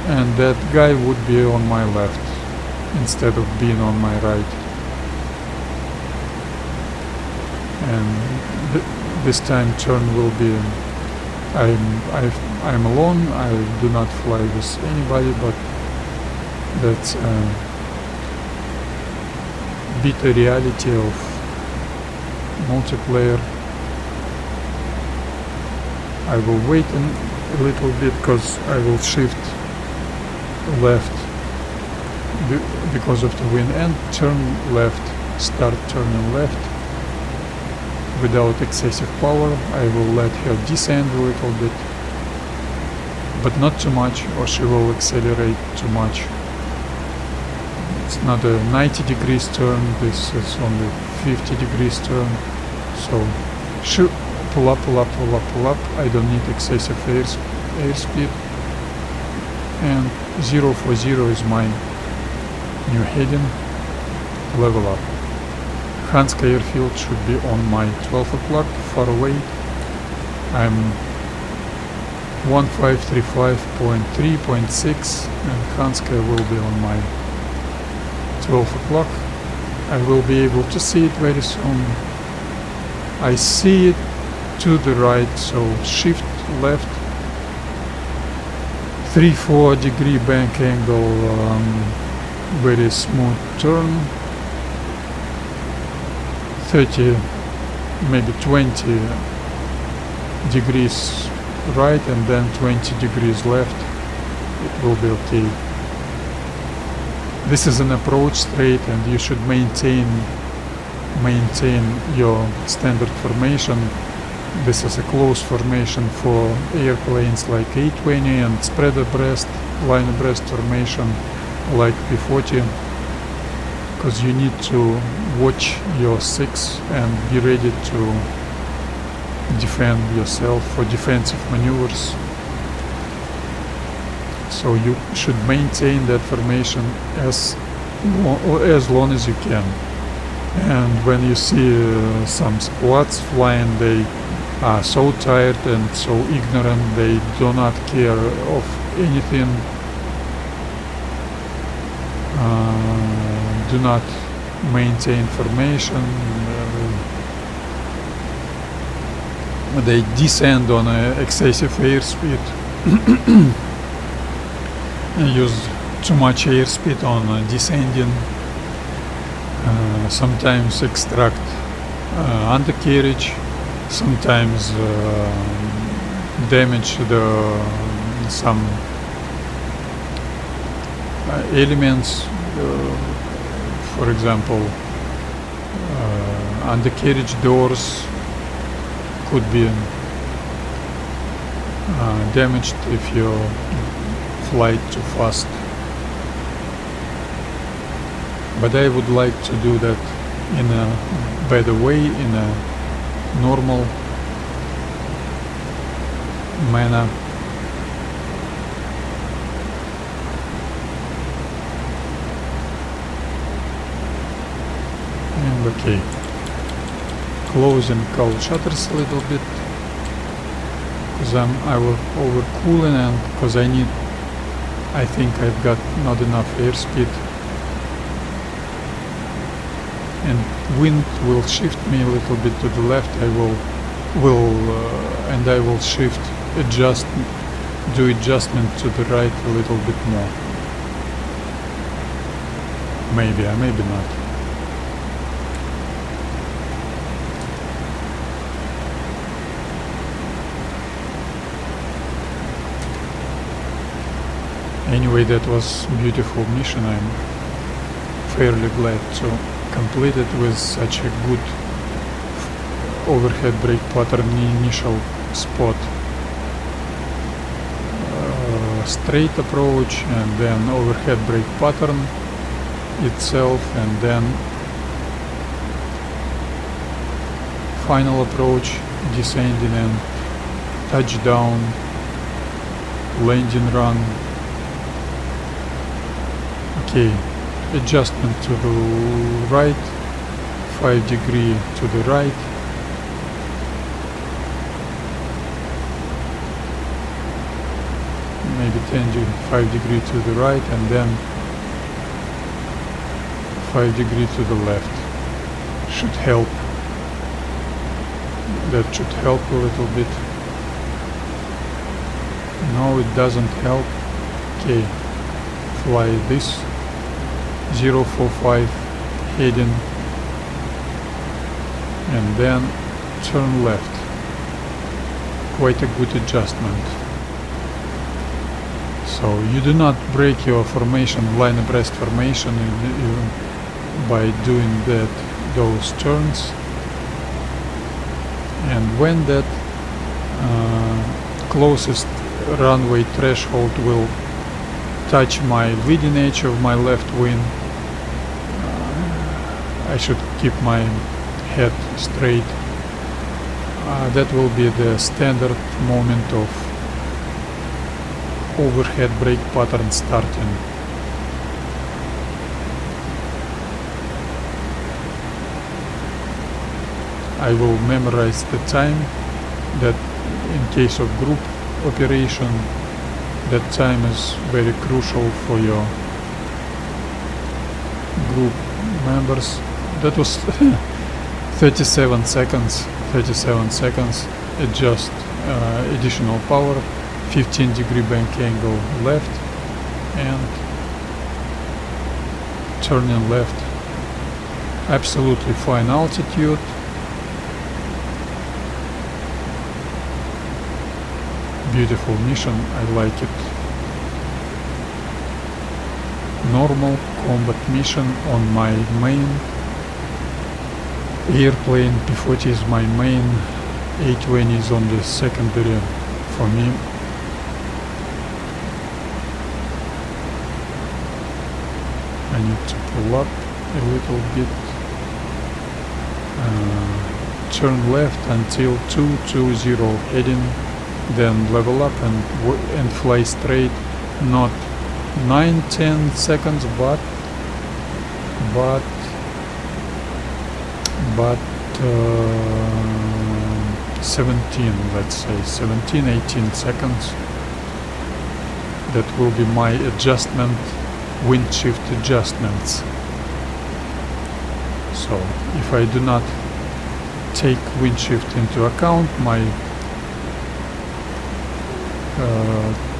and that guy would be on my left instead of being on my right. And this time turn will be, I'm alone, I do not fly with anybody, but that's bitter reality of multiplayer. I will wait a little bit because I will shift left because of the wind, and turn left, start turning left without excessive power. I will let her descend a little bit, but not too much, or she will accelerate too much. It's not a 90 degrees turn, this is only 50 degrees turn, so pull up, pull up, pull up, pull up. I don't need excessive airspeed, and 040 is my new heading, level up. Hanska airfield should be on my 12 o'clock, far away. I'm 1535.3.6, and Hanska will be on my 12 o'clock. I will be able to see it very soon. I see it to the right, so shift left, 3-4 degree bank angle, very smooth turn, 30, maybe 20 degrees right, and then 20 degrees left. It will be okay. This is an approach straight, and you should maintain your standard formation. This is a close formation for airplanes like A20, and spread abreast, line abreast formation like P-40, because you need to watch your 6 and be ready to defend yourself for defensive maneuvers. So you should maintain that formation as long as you can. And when you see some squads flying, they are so tired and so ignorant, they do not care of anything, do not maintain formation, they descend on excessive airspeed, use too much airspeed on descending, sometimes extract undercarriage, sometimes damage some elements, for example, undercarriage doors could be damaged if you fly too fast. But I would like to do that in a better way, in a normal manner. And okay, closing cowl shutters a little bit, because I will overcooling, and because I think I've got not enough airspeed, and wind will shift me a little bit to the left. I will shift, do adjustment to the right a little bit more. Maybe not. Anyway, that was a beautiful mission. I'm fairly glad to complete it with such a good overhead brake pattern initial spot. Straight approach, and then overhead brake pattern itself, and then final approach descending and touchdown, landing run. Okay, adjustment to the right, 5 degrees to the right. Maybe 5 degrees to the right, and then 5 degrees to the left. Should help. That should help a little bit. No, it doesn't help. Okay, fly this 045 heading, and then turn left. Quite a good adjustment. So you do not break your formation, line abreast formation, by doing those turns. And when that closest runway threshold will touch my leading edge of my left wing, I should keep my head straight. That will be the standard moment of overhead brake pattern starting. I will memorize the time, that in case of group operation, that time is very crucial for your group members. That was 37 seconds. 37 seconds. Adjust additional power, 15 degree bank angle left, and turning left. Absolutely fine altitude. Beautiful mission, I like it. Normal combat mission on my main airplane. P-40 is my main, A-20 is on the secondary for me. I need to pull up a little bit. Turn left until 220 heading, then level up and fly straight. Not 9-10 seconds, but 17, let's say 17-18 seconds. That will be my adjustment, wind shift adjustments. So if I do not take wind shift into account, my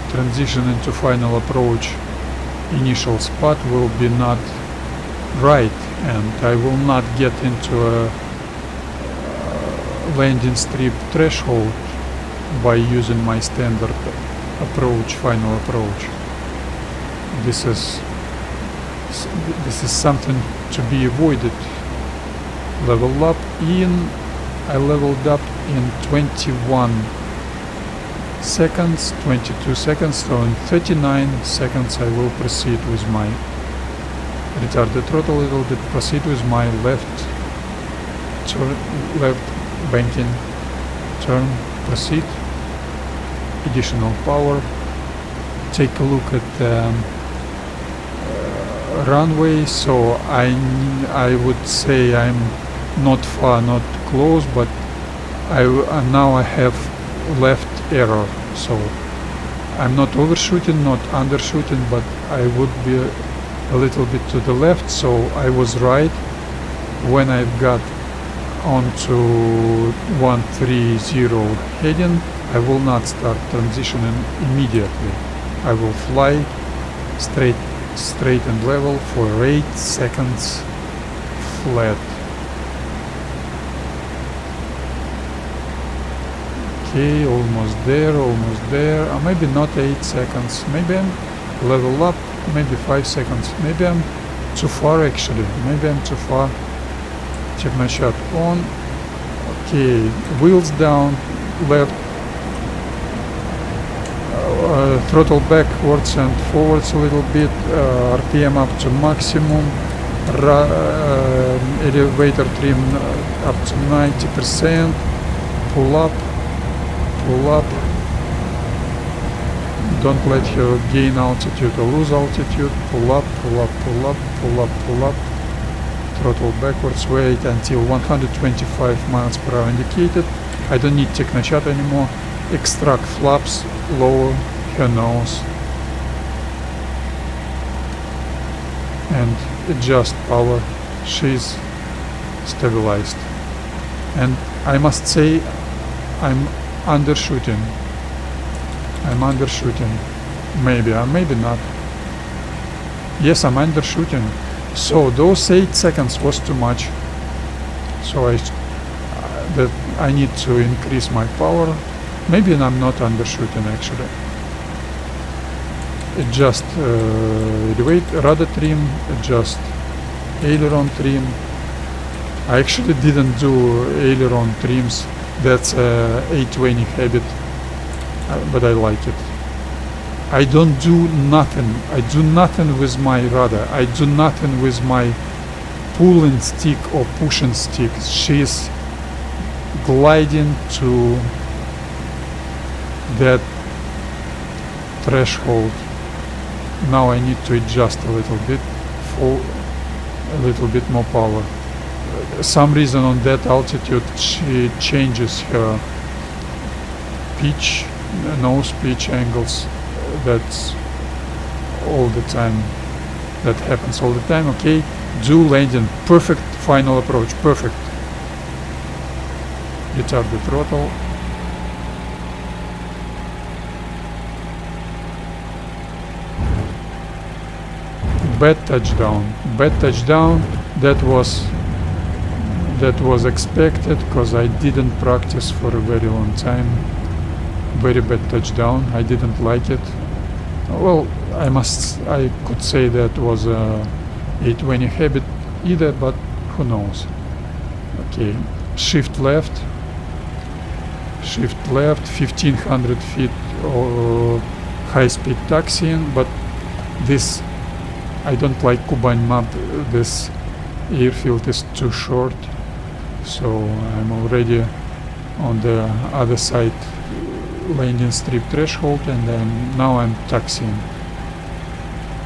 transition into final approach initial spot will be not right, and I will not get into a landing strip threshold by using my standard approach, final approach. This is something to be avoided. Level up in, I leveled up in 21 seconds, 22 seconds, so in 39 seconds I will proceed with my retard the throttle a little bit, proceed with my left banking turn, proceed, additional power, take a look at the runway. So I would say I'm not far, not close, but now I have left error, so I'm not overshooting, not undershooting, but I would be a little bit to the left, so I was right. When I got onto 130 heading, I will not start transitioning immediately. I will fly straight and level for 8 seconds flat. Okay, almost there, maybe not 8 seconds, maybe I'm level up, maybe 5 seconds, maybe I'm too far actually, maybe I'm too far. Check my shot on. Okay, wheels down, left, throttle backwards and forwards a little bit, RPM up to maximum, elevator trim up to 90%, pull up, pull up. Don't let her gain altitude or lose altitude. Pull up, pull up, pull up, pull up, pull up. Throttle backwards, wait until 125 miles per hour indicated. I don't need technochat anymore. Extract flaps, lower her nose. And adjust power. She's stabilized. And I must say I'm undershooting. I'm undershooting. Maybe, or maybe not. Yes, I'm undershooting. So those 8 seconds was too much. So I need to increase my power. Maybe I'm not undershooting actually. Adjust rudder trim, adjust aileron trim. I actually didn't do aileron trims. That's a 820 habit, but I like it. I don't do nothing. I do nothing with my rudder. I do nothing with my pulling stick or pushing stick. She's gliding to that threshold. Now I need to adjust a little bit for a little bit more power. Some reason on that altitude she changes her pitch, nose pitch angles. That's all the time. That happens all the time. Okay, do landing. Perfect final approach. Perfect. Retard the throttle. Bad touchdown. Bad touchdown. That was expected because I didn't practice for a very long time. Very bad touchdown. I didn't like it. Well, I could say that was a 820 habit either, but who knows. Okay, shift left, 1500 feet high-speed taxiing, but this, I don't like Kuban map. This airfield is too short, so I'm already on the other side landing strip threshold, and then now I'm taxiing.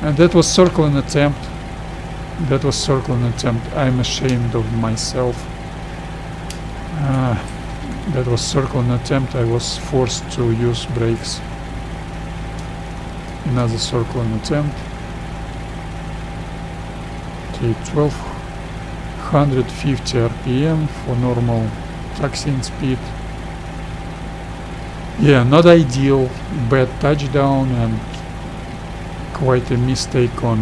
And that was circling attempt. That was circling attempt. I'm ashamed of myself. That was circling attempt. I was forced to use brakes. Another circling attempt. Okay, 1250 RPM for normal taxiing speed. Yeah, not ideal. Bad touchdown and quite a mistake on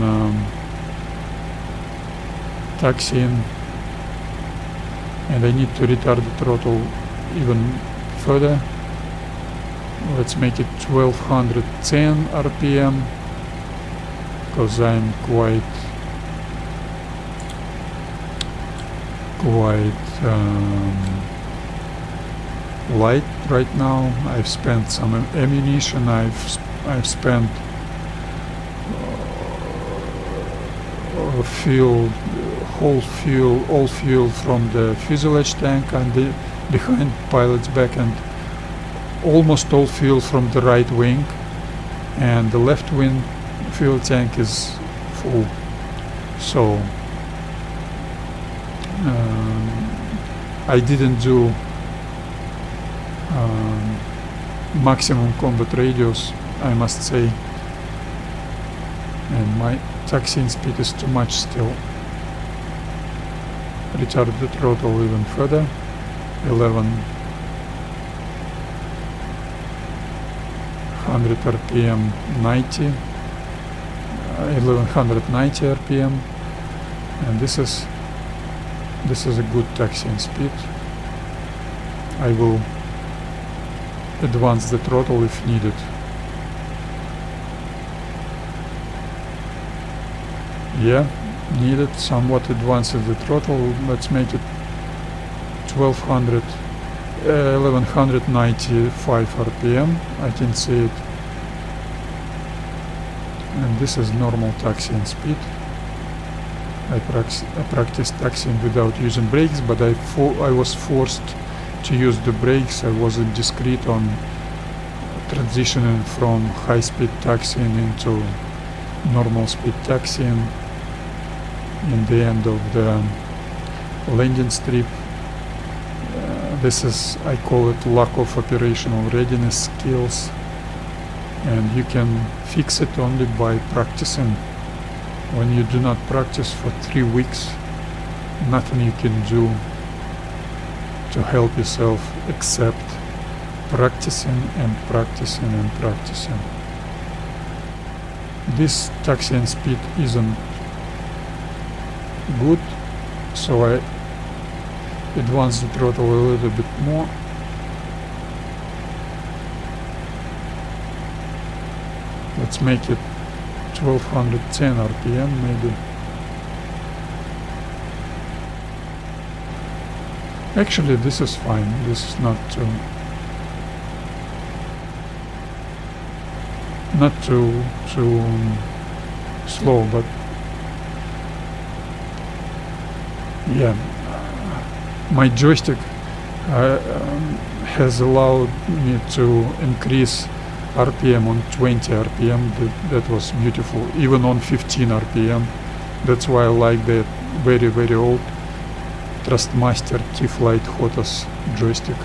taxiing. And I need to retard the throttle even further. Let's make it 1210 RPM, because I'm quite light right now. I've spent some ammunition. I've spent all fuel from the fuselage tank and the behind pilot's back, and almost all fuel from the right wing, and the left wing fuel tank is full. So I didn't do maximum combat radius, I must say, and my taxiing speed is too much still. Retard the throttle even further. 1100 RPM 90, 1190 RPM, and this is a good taxiing speed. I will advance the throttle if needed. Yeah, needed somewhat advances the throttle. Let's make it 1195 RPM. I can see it. And this is normal taxiing speed. I practiced taxiing without using brakes, but I was forced to use the brakes, I was indiscreet on transitioning from high-speed taxiing into normal speed taxiing in the end of the landing strip. This is, I call it, lack of operational readiness skills, and you can fix it only by practicing. When you do not practice for 3 weeks, nothing you can do to help yourself except practicing and practicing and practicing. This taxiing speed isn't good, so I advance the throttle a little bit more. Let's make it 1210 RPM maybe. Actually, this is fine. This is not too slow, but yeah, my joystick has allowed me to increase RPM on 20 RPM. That was beautiful, even on 15 RPM. That's why I like that very, very old Trustmaster T-Flight Hotas joystick.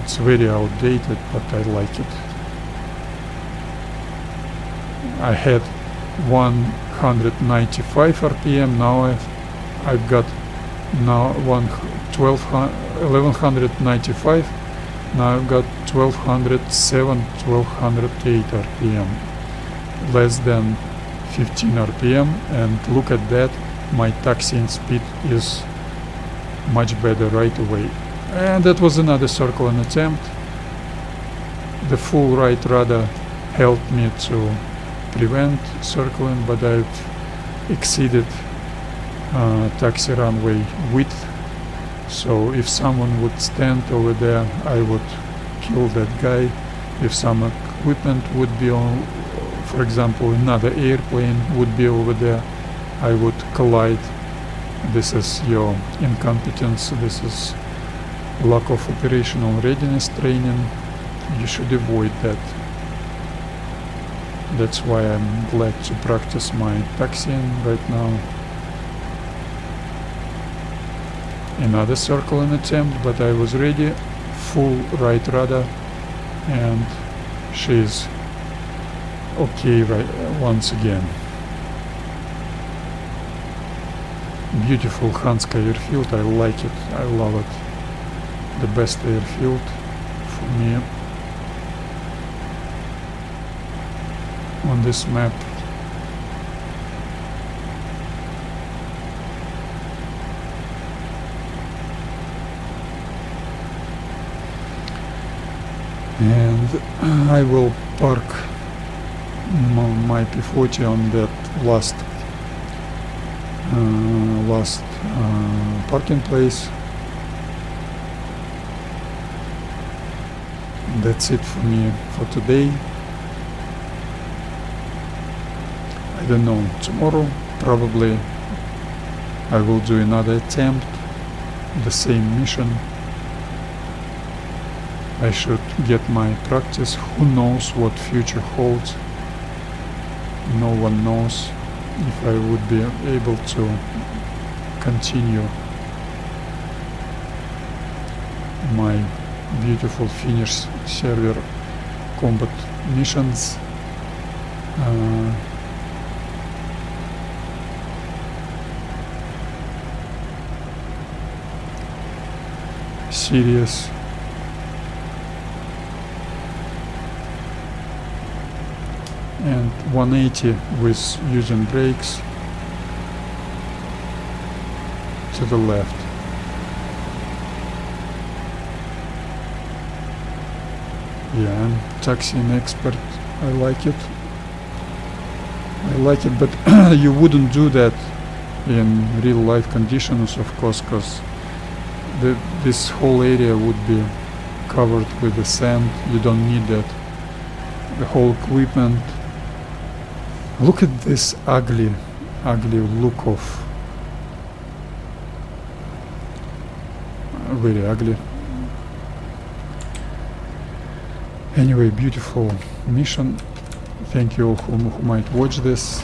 It's very outdated, but I like it. I had 195 RPM, now I've got 1195, now I've got 1207, 1208 RPM, less than 15 RPM, and look at that, my taxiing speed is much better right away. And that was another circling attempt. The full right rudder helped me to prevent circling, but I've exceeded taxi runway width, so if someone would stand over there, I would kill that guy. If some equipment would be on, for example, another airplane would be over there, I would collide. This is your incompetence, this is lack of operational readiness training. You should avoid that. That's why I'm glad to practice my taxiing right now. Another circling attempt, but I was ready. Full right rudder, and she's okay right once again. Beautiful Hanska airfield, I like it, I love it. The best airfield for me on this map. And I will park my P-40 on that last parking place. That's it for me for today. I don't know, tomorrow probably I will do another attempt, the same mission. I should get my practice. Who knows what future holds? No one knows if I would be able to continue my beautiful Finnish server combat missions. Serious. And 180 with using brakes to the left. Yeah, I'm taxiing expert. I like it. I like it, but you wouldn't do that in real life conditions, of course, because this whole area would be covered with the sand. You don't need that. The whole equipment. Look at this ugly look of very ugly. Anyway, beautiful mission. Thank you all who might watch this.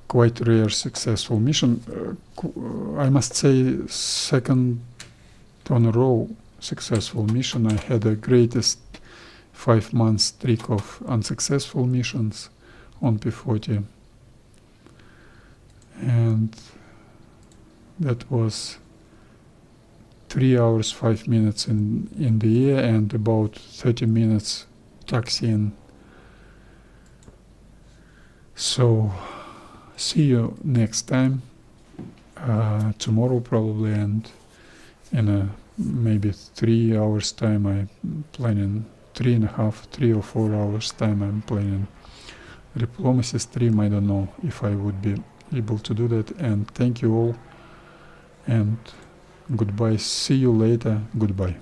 Quite rare successful mission. I must say, second on a row successful mission. I had the greatest 5 months streak of unsuccessful missions on P-40, and that was 3 hours 5 minutes in the air and about 30 minutes taxiing. So see you next time, tomorrow probably, and in a maybe 3 hours time I'm planning 3 or 4 hours time I'm planning diplomacy stream. I don't know if I would be able to do that. And thank you all, and goodbye. See you later. Goodbye.